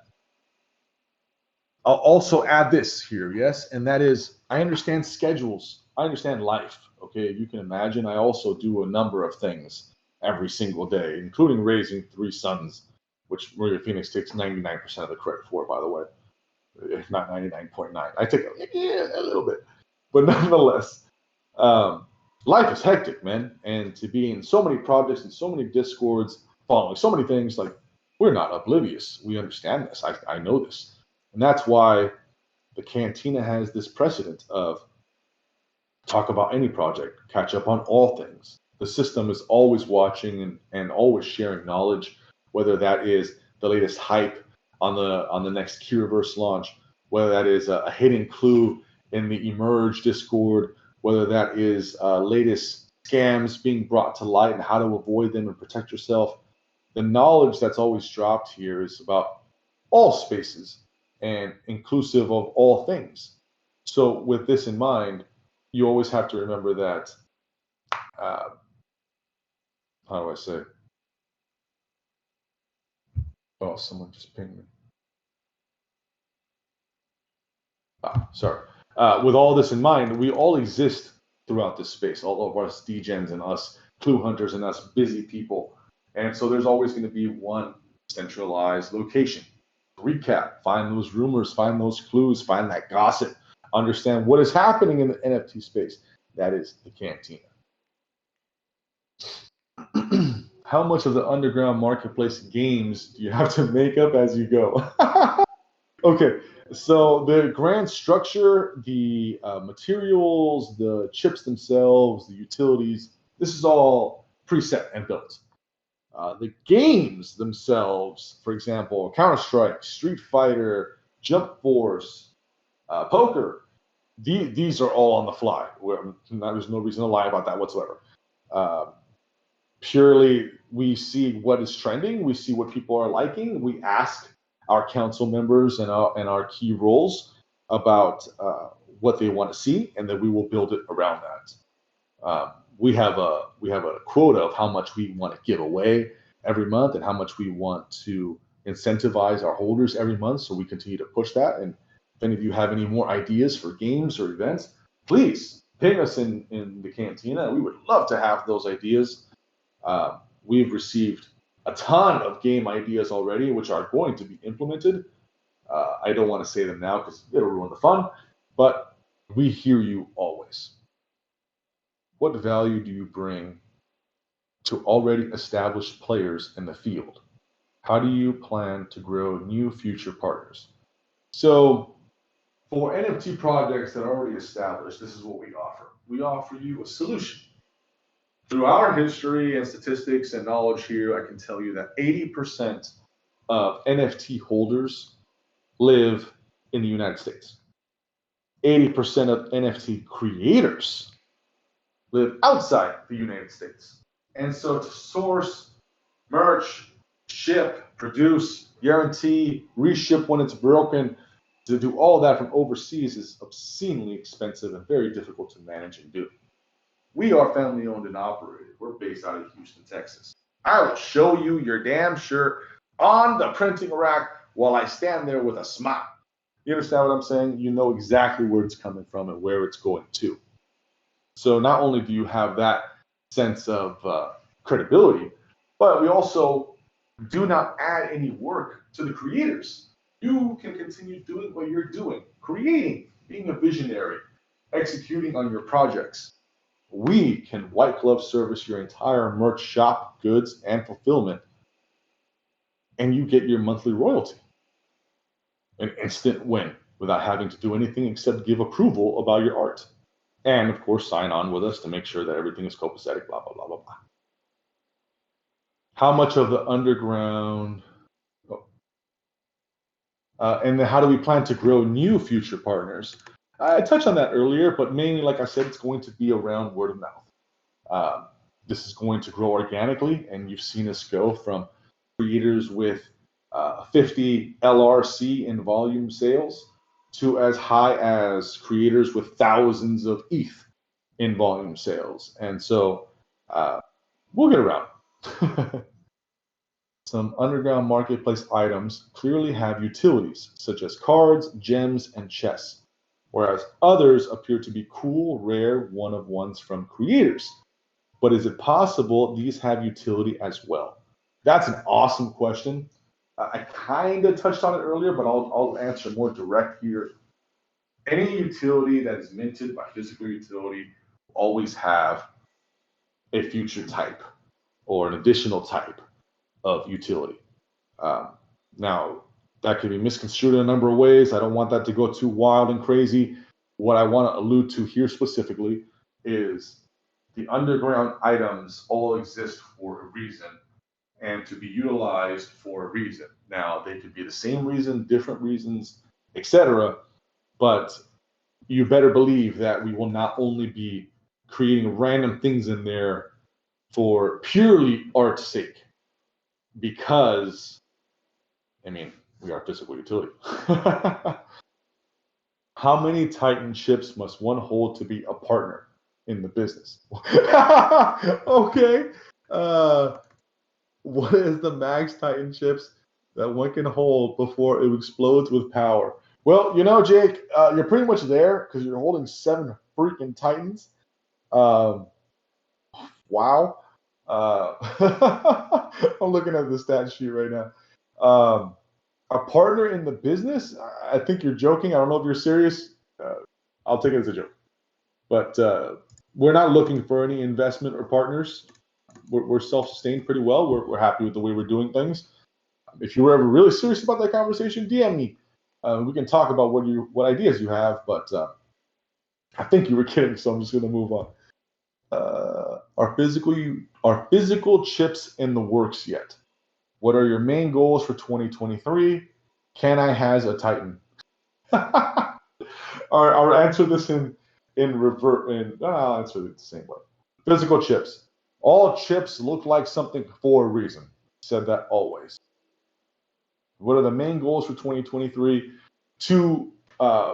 I'll also add this here, yes, and that is I understand schedules. I understand life, okay? You can imagine I also do a number of things every single day, including raising 3 sons, which Maria Phoenix takes 99% of the credit for, by the way, if not 99.9. I take a little bit, but nonetheless, life is hectic, man, and to be in so many projects and so many discords, following so many things, like, we're not oblivious. We understand this. I know this. And that's why the Cantina has this precedent of talk about any project, catch up on all things. The system is always watching and always sharing knowledge, whether that is the latest hype on the next Keyverse launch, whether that is a hidden clue in the Emerge Discord, whether that is latest scams being brought to light and how to avoid them and protect yourself. The knowledge that's always dropped here is about all spaces and inclusive of all things. So with this in mind, you always have to remember that, how do I say? Oh, someone just pinged me. Sorry. With all this in mind, we all exist throughout this space, all of us degens and us clue hunters and us busy people. And so there's always going to be one centralized location. Recap, find those rumors, find those clues, find that gossip, understand what is happening in the NFT space. That is the Cantina. How much of the underground marketplace games do you have to make up as you go? Okay, so the grand structure, the materials, the chips themselves, the utilities, this is all preset and built. The games themselves, for example, Counter-Strike, Street Fighter, Jump Force, poker, these are all on the fly. There's no reason to lie about that whatsoever. Purely, we see what is trending. We see what people are liking. We ask our council members and our key roles about what they want to see, and then we will build it around that. We have a quota of how much we want to give away every month and how much we want to incentivize our holders every month. So we continue to push that. And if any of you have any more ideas for games or events, please ping us in the Cantina. We would love to have those ideas. We've received a ton of game ideas already, which are going to be implemented. I don't want to say them now because it'll ruin the fun, but we hear you always. What value do you bring to already established players in the field? How do you plan to grow new future partners? So For NFT projects that are already established, this is what we offer. We offer you a solution. Through our history and statistics and knowledge here, I can tell you that 80% of NFT holders live in the United States. 80% of NFT creators live outside the United States. And so to source merch, ship, produce, guarantee, reship when it's broken, to do all that from overseas is obscenely expensive and very difficult to manage and do. We are family owned and operated. We're based out of Houston, Texas. I will show you your damn shirt on the printing rack while I stand there with a smile. You understand what I'm saying? You know exactly where it's coming from and where it's going to. So not only do you have that sense of credibility, but we also do not add any work to the creators. You can continue doing what you're doing, creating, being a visionary, executing on your projects. We can white glove service your entire merch shop, goods, and fulfillment, and you get your monthly royalty. An instant win without having to do anything except give approval about your art. And of course, sign on with us to make sure that everything is copacetic, blah, blah, blah, blah, blah. How much of the underground, and then how do we plan to grow new future partners? I touched on that earlier, but mainly, like I said, it's going to be around word of mouth. This is going to grow organically, and you've seen us go from creators with 50 LRC in volume sales to as high as creators with thousands of ETH in volume sales. And so we'll get around. Some underground marketplace items clearly have utilities, such as cards, gems, and chests, whereas others appear to be cool, rare one-of-ones from creators. But is it possible these have utility as well? That's an awesome question. I kind of touched on it earlier, but I'll answer more direct here. Any utility that is minted by physical utility will always have a future type or an additional type of utility. Now, that can be misconstrued in a number of ways. I don't want that to go too wild and crazy. What I want to allude to here specifically is the underground items all exist for a reason and to be utilized for a reason. Now, they could be the same reason, different reasons, etc. But you better believe that we will not only be creating random things in there for purely art's sake, because, I mean, we are physical utility. How many Titan chips must one hold to be a partner in the business? Okay. What is the max Titan chips that one can hold before it explodes with power? Well, you know, Jake, you're pretty much there because you're holding 7 freaking Titans. Wow. I'm looking at the stat sheet right now. A partner in the business? I think you're joking. I don't know if you're serious. I'll take it as a joke. But we're not looking for any investment or partners. We're self-sustained pretty well. We're happy with the way we're doing things. If you were ever really serious about that conversation, DM me. We can talk about what ideas you have. But I think you were kidding, so I'm just going to move on. Are physical chips in the works yet? What are your main goals for 2023? Can I has a Titan? I'll answer this in revert. I'll answer it the same way. Physical chips. All chips look like something for a reason. Said that always. What are the main goals for 2023? To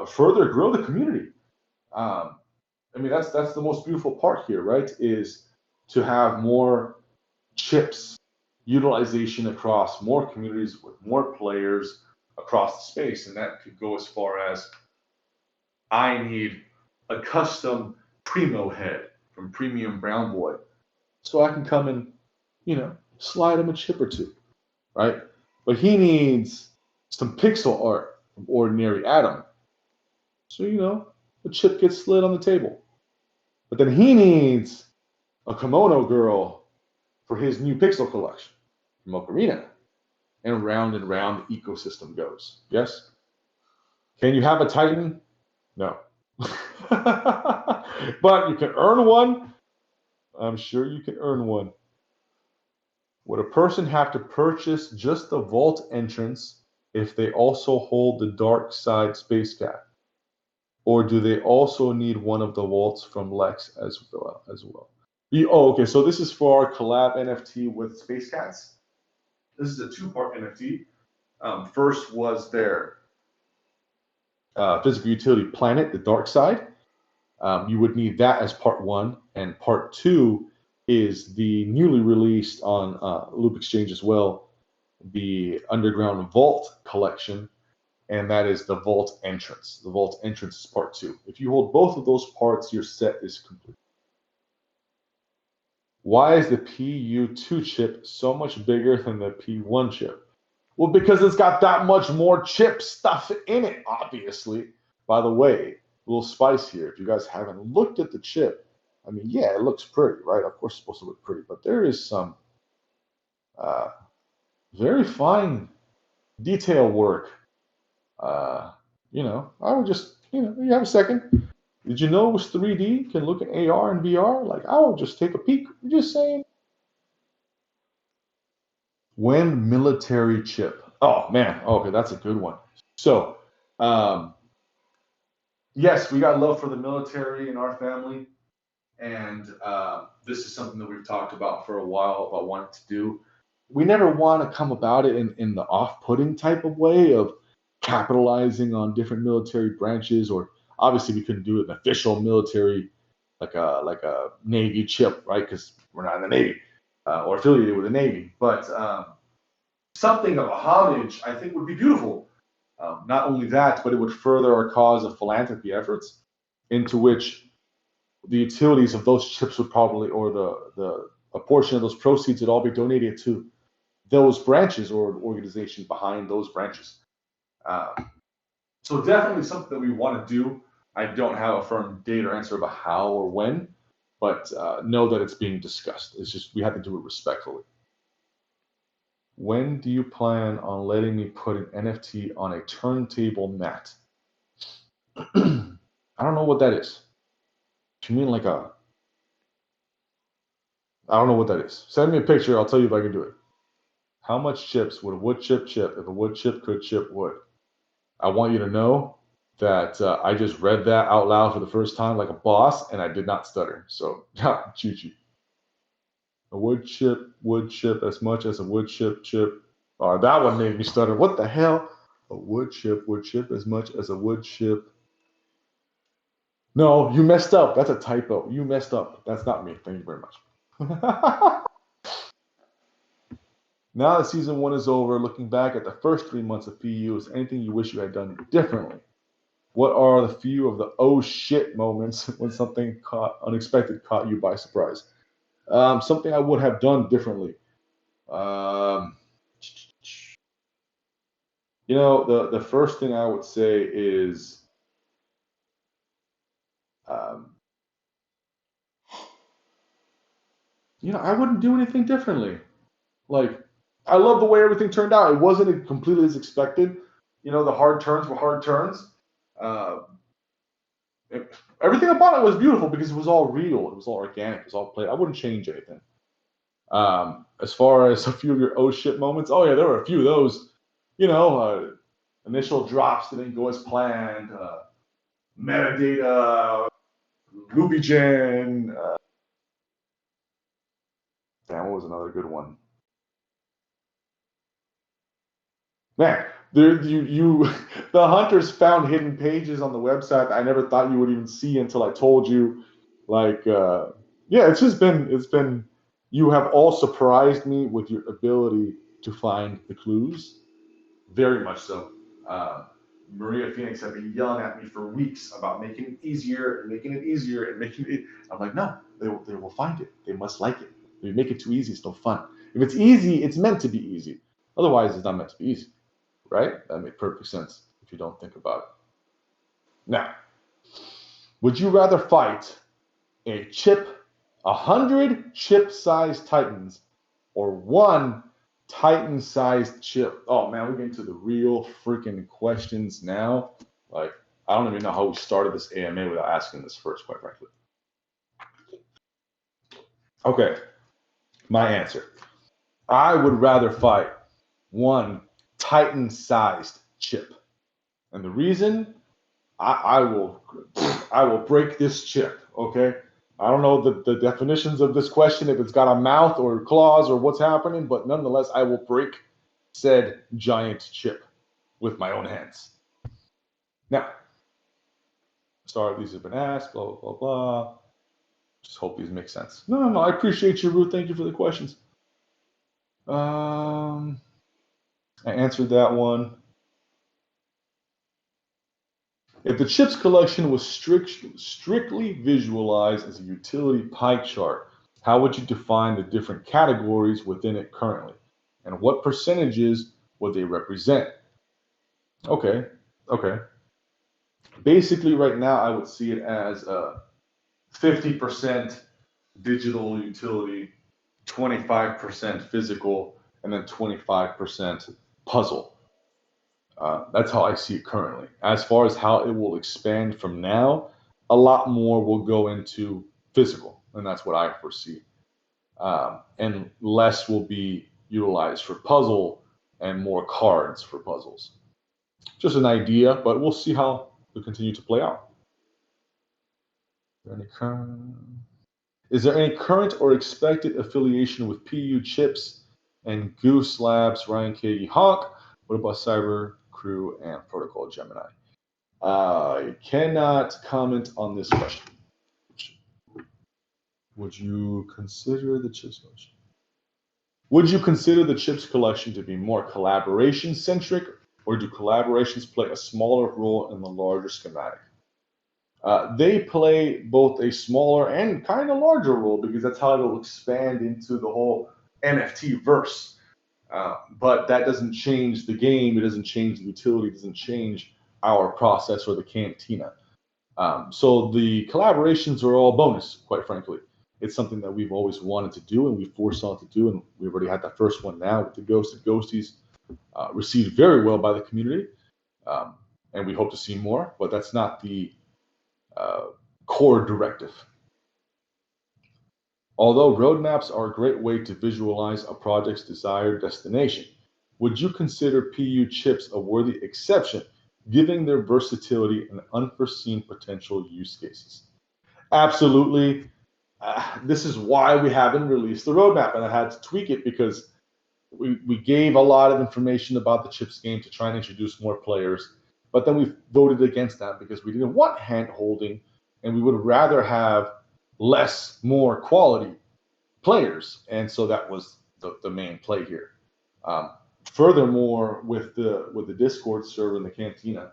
further grow the community. I mean, that's the most beautiful part here, right? Is to have more chips utilization across more communities with more players across the space. And that could go as far as I need a custom Primo head from Premium Brown Boy. So I can come and, slide him a chip or two, right? But he needs some pixel art from Ordinary Adam. So, the chip gets slid on the table. But then he needs a kimono girl for his new pixel collection from Ocarina. And round the ecosystem goes. Yes? Can you have a Titan No. But you can earn one. I'm sure you can earn one. Would a person have to purchase just the vault entrance if they also hold the dark side space cat? Or do they also need one of the vaults from Lex as well? Okay. So this is for our collab NFT with Space Cats. This is a two-part NFT. First was their physical utility planet, the dark side. You would need that as part one, and part two is the newly released on Loop Exchange as well, the Underground Vault collection, and that is the Vault Entrance. The Vault Entrance is part two. If you hold both of those parts, your set is complete. Why is the PU2 chip so much bigger than the P1 chip? Well, because it's got that much more chip stuff in it, obviously. By the way, a little spice here. If you guys haven't looked at the chip, I mean, yeah, it looks pretty, right? Of course it's supposed to look pretty, but there is some very fine detail work. I would just, you have a second. Did you know it was 3D? Can look at AR and VR? Like, I would just take a peek. I'm just saying. When military chip? Oh, man. Okay, that's a good one. So, yes, we got love for the military in our family. And this is something that we've talked about for a while about wanting to do. We never want to come about it in the off-putting type of way of capitalizing on different military branches, or obviously we couldn't do an official military like a Navy chip, right? Because we're not in the Navy or affiliated with the Navy. But something of a homage, I think, would be beautiful. Not only that, but it would further our cause of philanthropy efforts, into which the utilities of those chips would probably, or a portion of those proceeds would all be donated to those branches or organizations behind those branches. So definitely something that we want to do. I don't have a firm date or answer about how or when, but know that it's being discussed. It's just we have to do it respectfully. When do you plan on letting me put an NFT on a turntable mat? I don't know what that is. Do you mean like a... I don't know what that is. Send me a picture. I'll tell you if I can do it. How much chips would a wood chip chip if a wood chip could chip wood? I want you to know that I just read that out loud for the first time like a boss, and I did not stutter. So, choo-choo. A wood chip as much as a wood chip chip. Oh, that one made me stutter. What the hell? A wood chip as much as a wood chip. No, you messed up. That's a typo. You messed up. That's not me. Thank you very much. Now that season 1 is over, looking back at the first 3 months of PU, is anything you wish you had done differently? What are the few of the oh shit moments when something unexpected caught you by surprise? Something I would have done differently. The first thing I would say is I wouldn't do anything differently. Like, I love the way everything turned out. It wasn't completely as expected. The hard turns were hard turns. Everything about it was beautiful because it was all real. It was all organic. It was all played. I wouldn't change anything. As far as a few of your oh shit moments, oh yeah, there were a few of those. Initial drops didn't go as planned. Metadata, Loopy Gen. Damn, what was another good one? Man, the hunters found hidden pages on the website that I never thought you would even see until I told you. It's been you have all surprised me with your ability to find the clues. Very much so. Maria Phoenix had been yelling at me for weeks about making it easier and making it easier and making it. I'm like, no, they will find it. They must like it. If you make it too easy, it's no fun. If it's easy, it's meant to be easy. Otherwise, it's not meant to be easy. Right? That makes perfect sense if you don't think about it. Now, would you rather fight 100 chip-sized titans, or 1 Titan-sized chip? Oh man, we're getting to the real freaking questions now. Like, I don't even know how we started this AMA without asking this first, quite frankly. Okay, my answer. I would rather fight one Titan-sized chip. And the reason, I will break this chip, okay? I don't know the definitions of this question, if it's got a mouth or claws or what's happening, but nonetheless, I will break said giant chip with my own hands. Now, sorry, these have been asked, blah, blah, blah, blah. Just hope these make sense. No, I appreciate you, Ruth. Thank you for the questions. I answered that one. If the chips collection was strictly visualized as a utility pie chart, how would you define the different categories within it currently? And what percentages would they represent? Okay. Basically, right now, I would see it as 50% digital utility, 25% physical, and then 25% puzzle. That's how I see it currently. As far as how it will expand from now, a lot more will go into physical, and that's what I foresee. And less will be utilized for puzzle and more cards for puzzles. Just an idea, but we'll see how it continue to play out. Is there any current or expected affiliation with PU Chips and Goose Labs, Ryan K. Hawk? What about Cyber Crew and Protocol Gemini? I cannot comment on this question. Would you consider the chips collection? Would you consider the chips collection to be more collaboration centric, or do collaborations play a smaller role in the larger schematic? They play both a smaller and kind of larger role, because that's how it'll expand into the whole NFT verse. But that doesn't change the game. It doesn't change the utility. It doesn't change our process or the cantina. So the collaborations are all bonus, quite frankly. It's something that we've always wanted to do, and we foresaw to do, and we've already had that first one now with the Ghosted Ghosties, received very well by the community, and we hope to see more, but that's not the core directive. Although roadmaps are a great way to visualize a project's desired destination, would you consider PU chips a worthy exception, given their versatility and unforeseen potential use cases? Absolutely. This is why we haven't released the roadmap, and I had to tweak it because we gave a lot of information about the chips game to try and introduce more players, but then we voted against that because we didn't want hand holding, and we would rather have more quality players, and so that was the main play here. Furthermore, with the Discord server and the Cantina,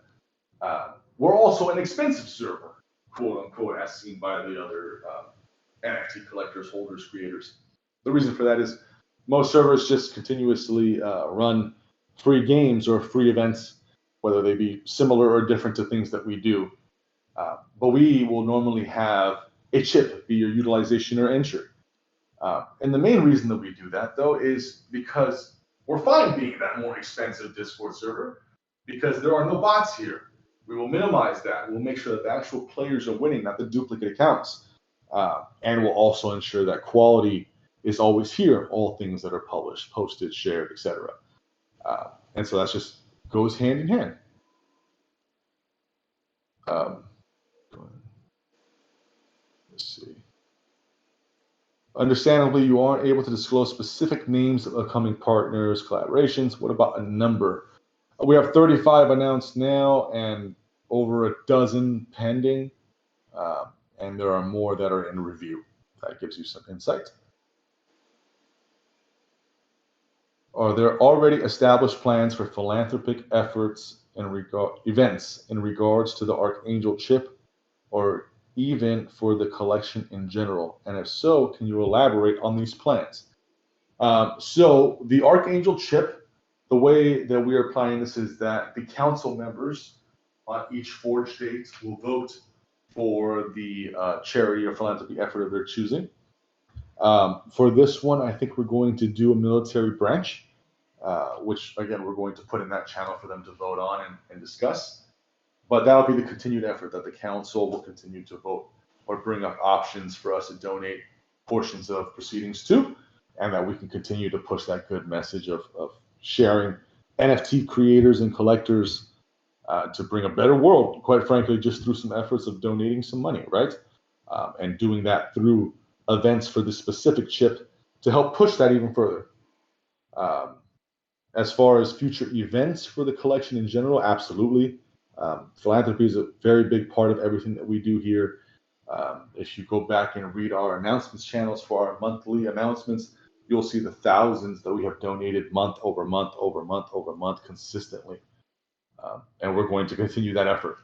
we're also an expensive server, quote unquote, as seen by the other NFT collectors, holders, creators. The reason for that is most servers just continuously run free games or free events, whether they be similar or different to things that we do. But we will normally have a chip be your utilization or entry. And the main reason that we do that, though, is because we're fine being that more expensive Discord server, because there are no bots here. We will minimize that. We'll make sure that the actual players are winning, not the duplicate accounts. And we'll also ensure that quality is always here, all things that are published, posted, shared, etc. And so that just goes hand in hand. Let's see. Understandably, you aren't able to disclose specific names of upcoming partners, collaborations. What about a number? We have 35 announced now and over a dozen pending, and there are more that are in review. That gives you some insight. Are there already established plans for philanthropic efforts and events in regards to the Archangel chip, or even for the collection in general? And if so, can you elaborate on these plans? So the Archangel chip, the way that we are planning this is that the council members on each Forge date will vote for the charity or philanthropy effort of their choosing. For this one, I think we're going to do a military branch, which again, we're going to put in that channel for them to vote on and discuss. But that'll be the continued effort that the council will continue to vote or bring up options for us to donate portions of proceedings to, and that we can continue to push that good message of sharing NFT creators and collectors to bring a better world, quite frankly, just through some efforts of donating some money, right? And doing that through events for the specific chip to help push that even further. As far as future events for the collection in general, absolutely. Philanthropy is a very big part of everything that we do here. If you go back and read our announcements channels for our monthly announcements, you'll see the thousands that we have donated month over month over month over month consistently. And we're going to continue that effort.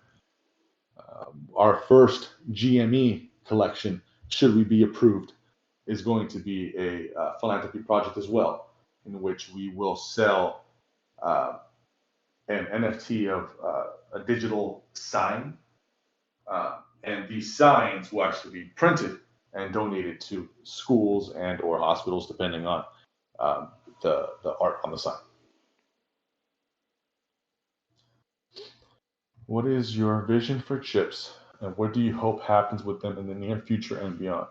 Our first GME collection, should we be approved, is going to be a philanthropy project as well, in which we will sell an NFT of a digital sign. And these signs will actually be printed and donated to schools and or hospitals, depending on the art on the sign. What is your vision for chips, and what do you hope happens with them in the near future and beyond?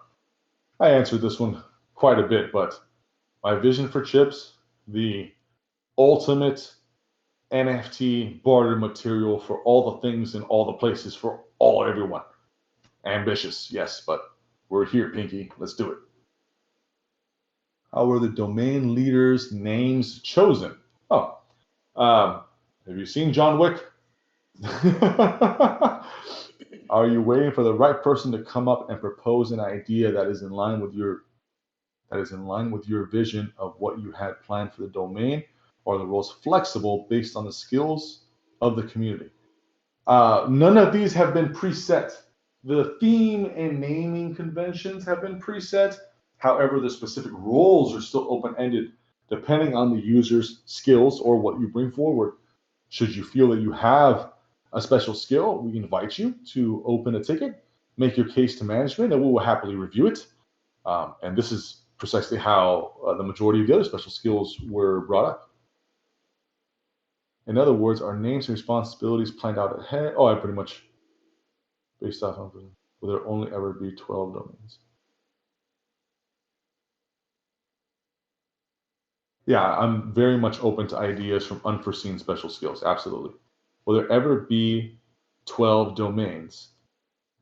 I answered this one quite a bit, but my vision for chips, the ultimate NFT barter material for all the things in all the places for everyone. Ambitious, yes, but we're here, Pinky. Let's do it. How were the domain leaders' names chosen? Oh, have you seen John Wick? Are you waiting for the right person to come up and propose an idea that is in line with your vision of what you had planned for the domain, or are the roles flexible based on the skills of the community? None of these have been preset. The theme and naming conventions have been preset. However, the specific roles are still open-ended, depending on the user's skills or what you bring forward. Should you feel that you have a special skill, we invite you to open a ticket, make your case to management, and we will happily review it. And this is precisely how the majority of the other special skills were brought up. In other words, are names and responsibilities planned out ahead? Oh, I pretty much based off of, will there only ever be 12 domains? Yeah, I'm very much open to ideas from unforeseen special skills. Absolutely. Will there ever be 12 domains?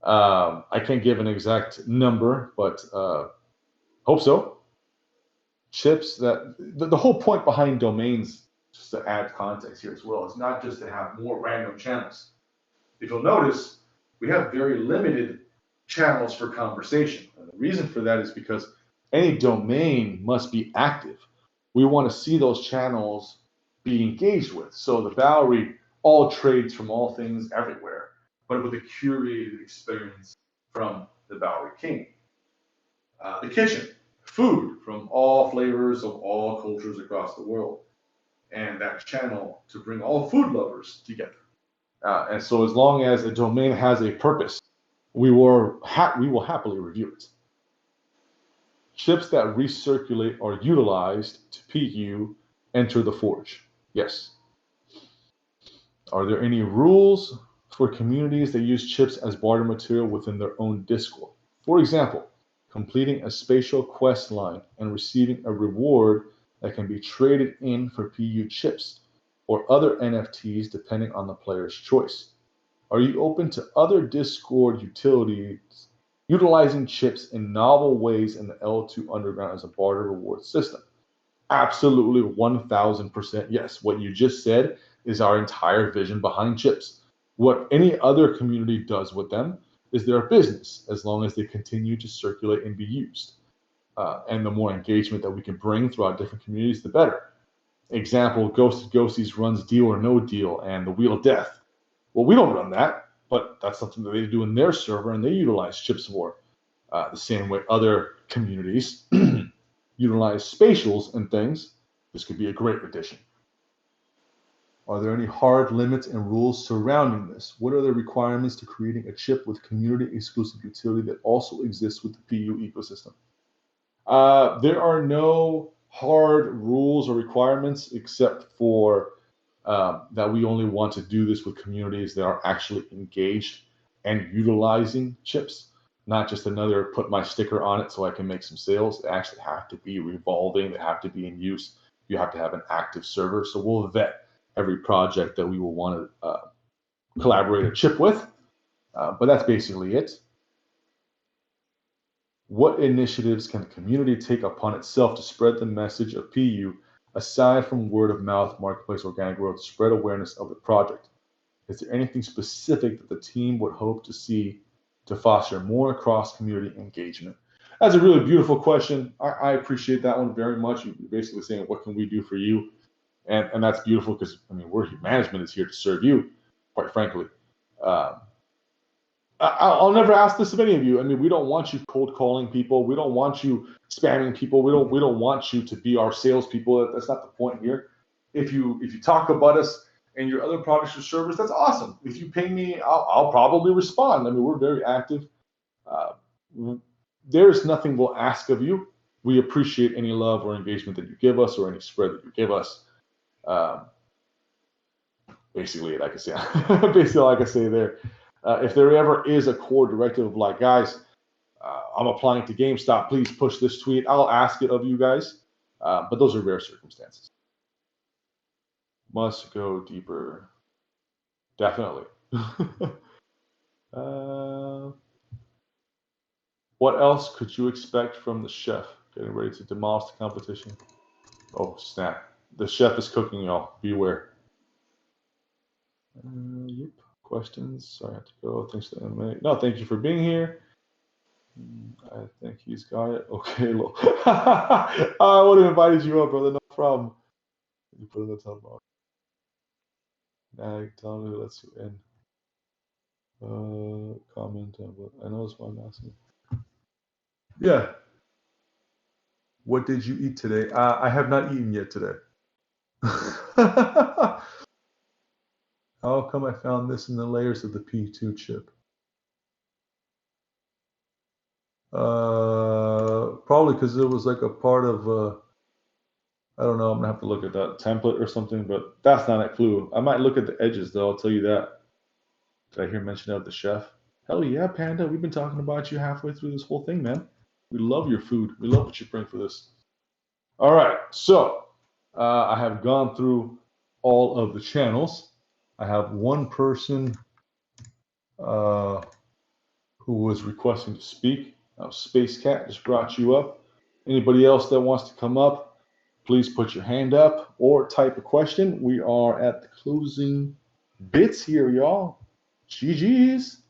I can't give an exact number, but hope so. Chips that the whole point behind domains, just to add context here as well, is not just to have more random channels. If you'll notice, we have very limited channels for conversation. And the reason for that is because any domain must be active. We want to see those channels be engaged with. So the Bowery all trades from all things everywhere, but with a curated experience from the Bowery King. The kitchen, food from all flavors of all cultures across the world, and that channel to bring all food lovers together. And so as long as a domain has a purpose, we will happily review it. Chips that recirculate are utilized to PU enter the forge. Yes. Are there any rules for communities that use chips as barter material within their own Discord? For example, completing a spatial quest line and receiving a reward that can be traded in for PU chips or other NFTs depending on the player's choice. Are you open to other Discord utilities utilizing chips in novel ways in the L2 Underground as a barter reward system? Absolutely, 1000% yes. What you just said is our entire vision behind chips. What any other community does with them is their business, as long as they continue to circulate and be used. And the more engagement that we can bring throughout different communities, the better. Example, Ghosted Ghosties runs Deal or No Deal and the Wheel of Death. Well, we don't run that, but that's something that they do in their server, and they utilize chips for. The same way other communities utilize spatials and things. This could be a great addition. Are there any hard limits and rules surrounding this? What are the requirements to creating a chip with community-exclusive utility that also exists with the PU ecosystem? There are no hard rules or requirements except for that we only want to do this with communities that are actually engaged and utilizing chips, not just another put my sticker on it so I can make some sales. They actually have to be revolving. They have to be in use. You have to have an active server. So we'll vet every project that we will want to collaborate a chip with. But that's basically it. What initiatives can the community take upon itself to spread the message of PU aside from word of mouth, marketplace, organic growth, to spread awareness of the project? Is there anything specific that the team would hope to see to foster more cross-community engagement? That's a really beautiful question. I appreciate that one very much. You're basically saying, what can we do for you? And that's beautiful because, I mean, management is here to serve you, quite frankly. I'll never ask this of any of you. I mean, we don't want you cold calling people. We don't want you spamming people. We don't want you to be our salespeople. That's not the point here. If you talk about us and your other products or services, that's awesome. If you ping me, I'll probably respond. I mean, we're very active. There's nothing we'll ask of you. We appreciate any love or engagement that you give us or any spread that you give us. Basically, like I say there. If there ever is a core directive of like, guys, I'm applying to GameStop, please push this tweet, I'll ask it of you guys. But those are rare circumstances. Must go deeper. Definitely. What else could you expect from the chef? Getting ready to demolish the competition. Oh, snap. The chef is cooking, y'all. Beware. Yep. Questions? Sorry, I have to go. Thanks to the MMA. No, thank you for being here. I think he's got it. Okay, I would have invited you up, brother. No problem. You put in the top box. Now tell me who lets you in. Comment template. I know it's why I'm asking. Yeah. What did you eat today? I have not eaten yet today. How come I found this in the layers of the P2 chip? Probably because it was like a part of, I don't know, I'm gonna have to look at that template or something, but that's not a clue. I might look at the edges though, I'll tell you that. Did I hear mention of the chef? Hell yeah, Panda, we've been talking about you halfway through this whole thing, man. We love your food. We love what you bring for this. All right, so I have gone through all of the channels. I have one person who was requesting to speak. Space Cat just brought you up. Anybody else that wants to come up, please put your hand up or type a question. We are at the closing bits here, y'all. GG's.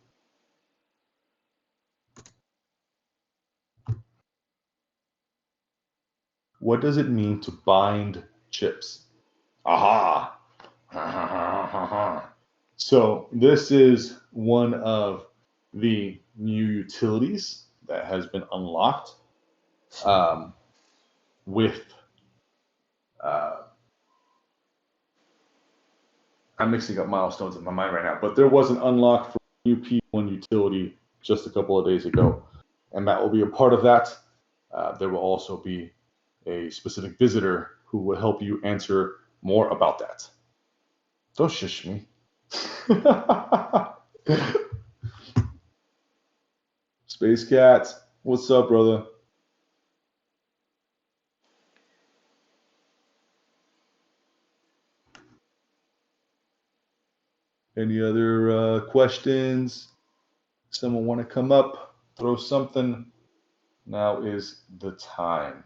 What does it mean to bind chips? Aha. So this is one of the new utilities that has been unlocked with I'm mixing up milestones in my mind right now, but there was an unlock for new P1 utility just a couple of days ago, and that will be a part of that. There will also be a specific visitor who will help you answer more about that. Don't shush me. Space Cat, what's up, brother? Any other questions? Someone want to come up, throw something? Now is the time.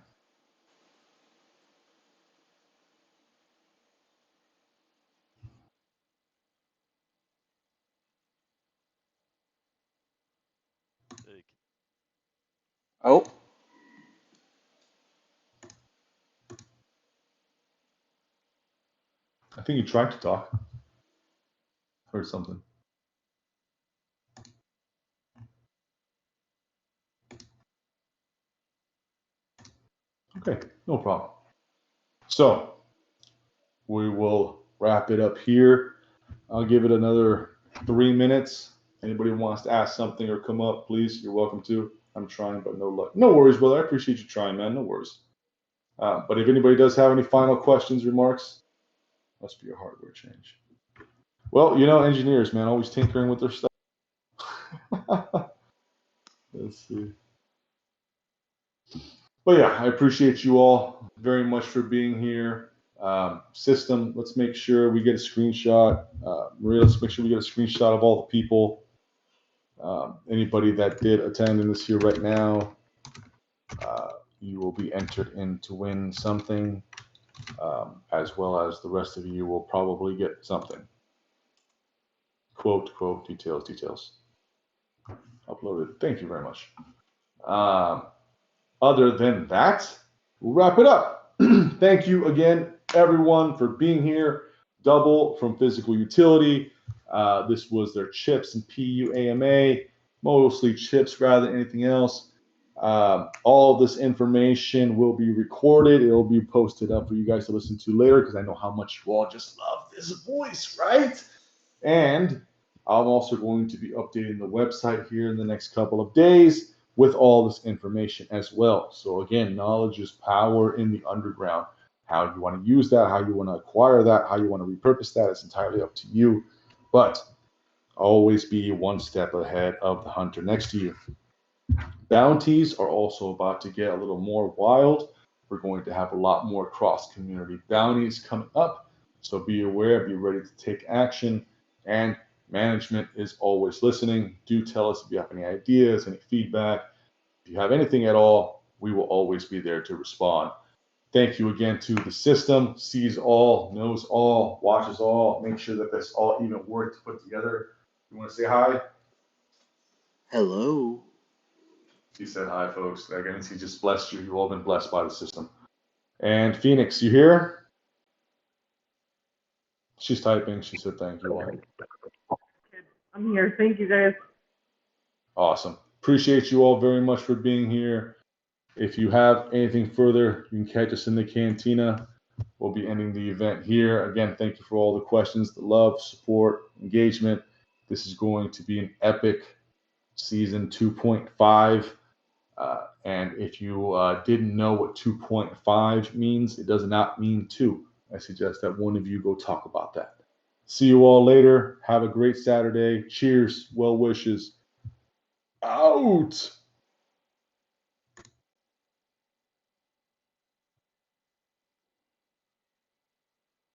Oh. I think you tried to talk. Heard something. Okay, no problem. So we will wrap it up here. I'll give it another 3 minutes. Anybody wants to ask something or come up, please, you're welcome to. I'm trying, but no luck. No worries, brother. I appreciate you trying, man. No worries. But if anybody does have any final questions, remarks, Must be a hardware change. Well, engineers, man, always tinkering with their stuff. Let's see. But yeah, I appreciate you all very much for being here. System, let's make sure we get a screenshot. Maria, let's make sure we get a screenshot of all the people. Anybody that did attend in this here right now, you will be entered in to win something, as well as the rest of you will probably get something. Quote, details. Uploaded. Thank you very much. Other than that, we'll wrap it up. Thank you again, everyone, for being here. Double from Physical Utility. This was their chips and PU AMA, mostly chips rather than anything else. All this information will be recorded. It'll be posted up for you guys to listen to later because I know how much you all just love this voice, right? And I'm also going to be updating the website here in the next couple of days with all this information as well. So again, knowledge is power in the underground. How you want to use that, how you want to acquire that, how you want to repurpose that is entirely up to you. But always be one step ahead of the hunter next to you. Bounties are also about to get a little more wild. We're going to have a lot more cross-community bounties coming up. So be aware, be ready to take action. And management is always listening. Do tell us if you have any ideas, any feedback. If you have anything at all, we will always be there to respond. Thank you again to the system. Sees all, knows all, watches all. Make sure that this all even works to put together. You want to say hi? Hello. He said hi, folks. That means he just blessed you. You've all been blessed by the system. And Phoenix, you here? She's typing. She said thank you all. I'm here. Thank you, guys. Awesome. Appreciate you all very much for being here. If you have anything further, you can catch us in the cantina. We'll be ending the event here. Again, thank you for all the questions, the love, support, engagement. This is going to be an epic season 2.5. And if you didn't know what 2.5 means, it does not mean 2. I suggest that one of you go talk about that. See you all later. Have a great Saturday. Cheers. Well wishes. Out.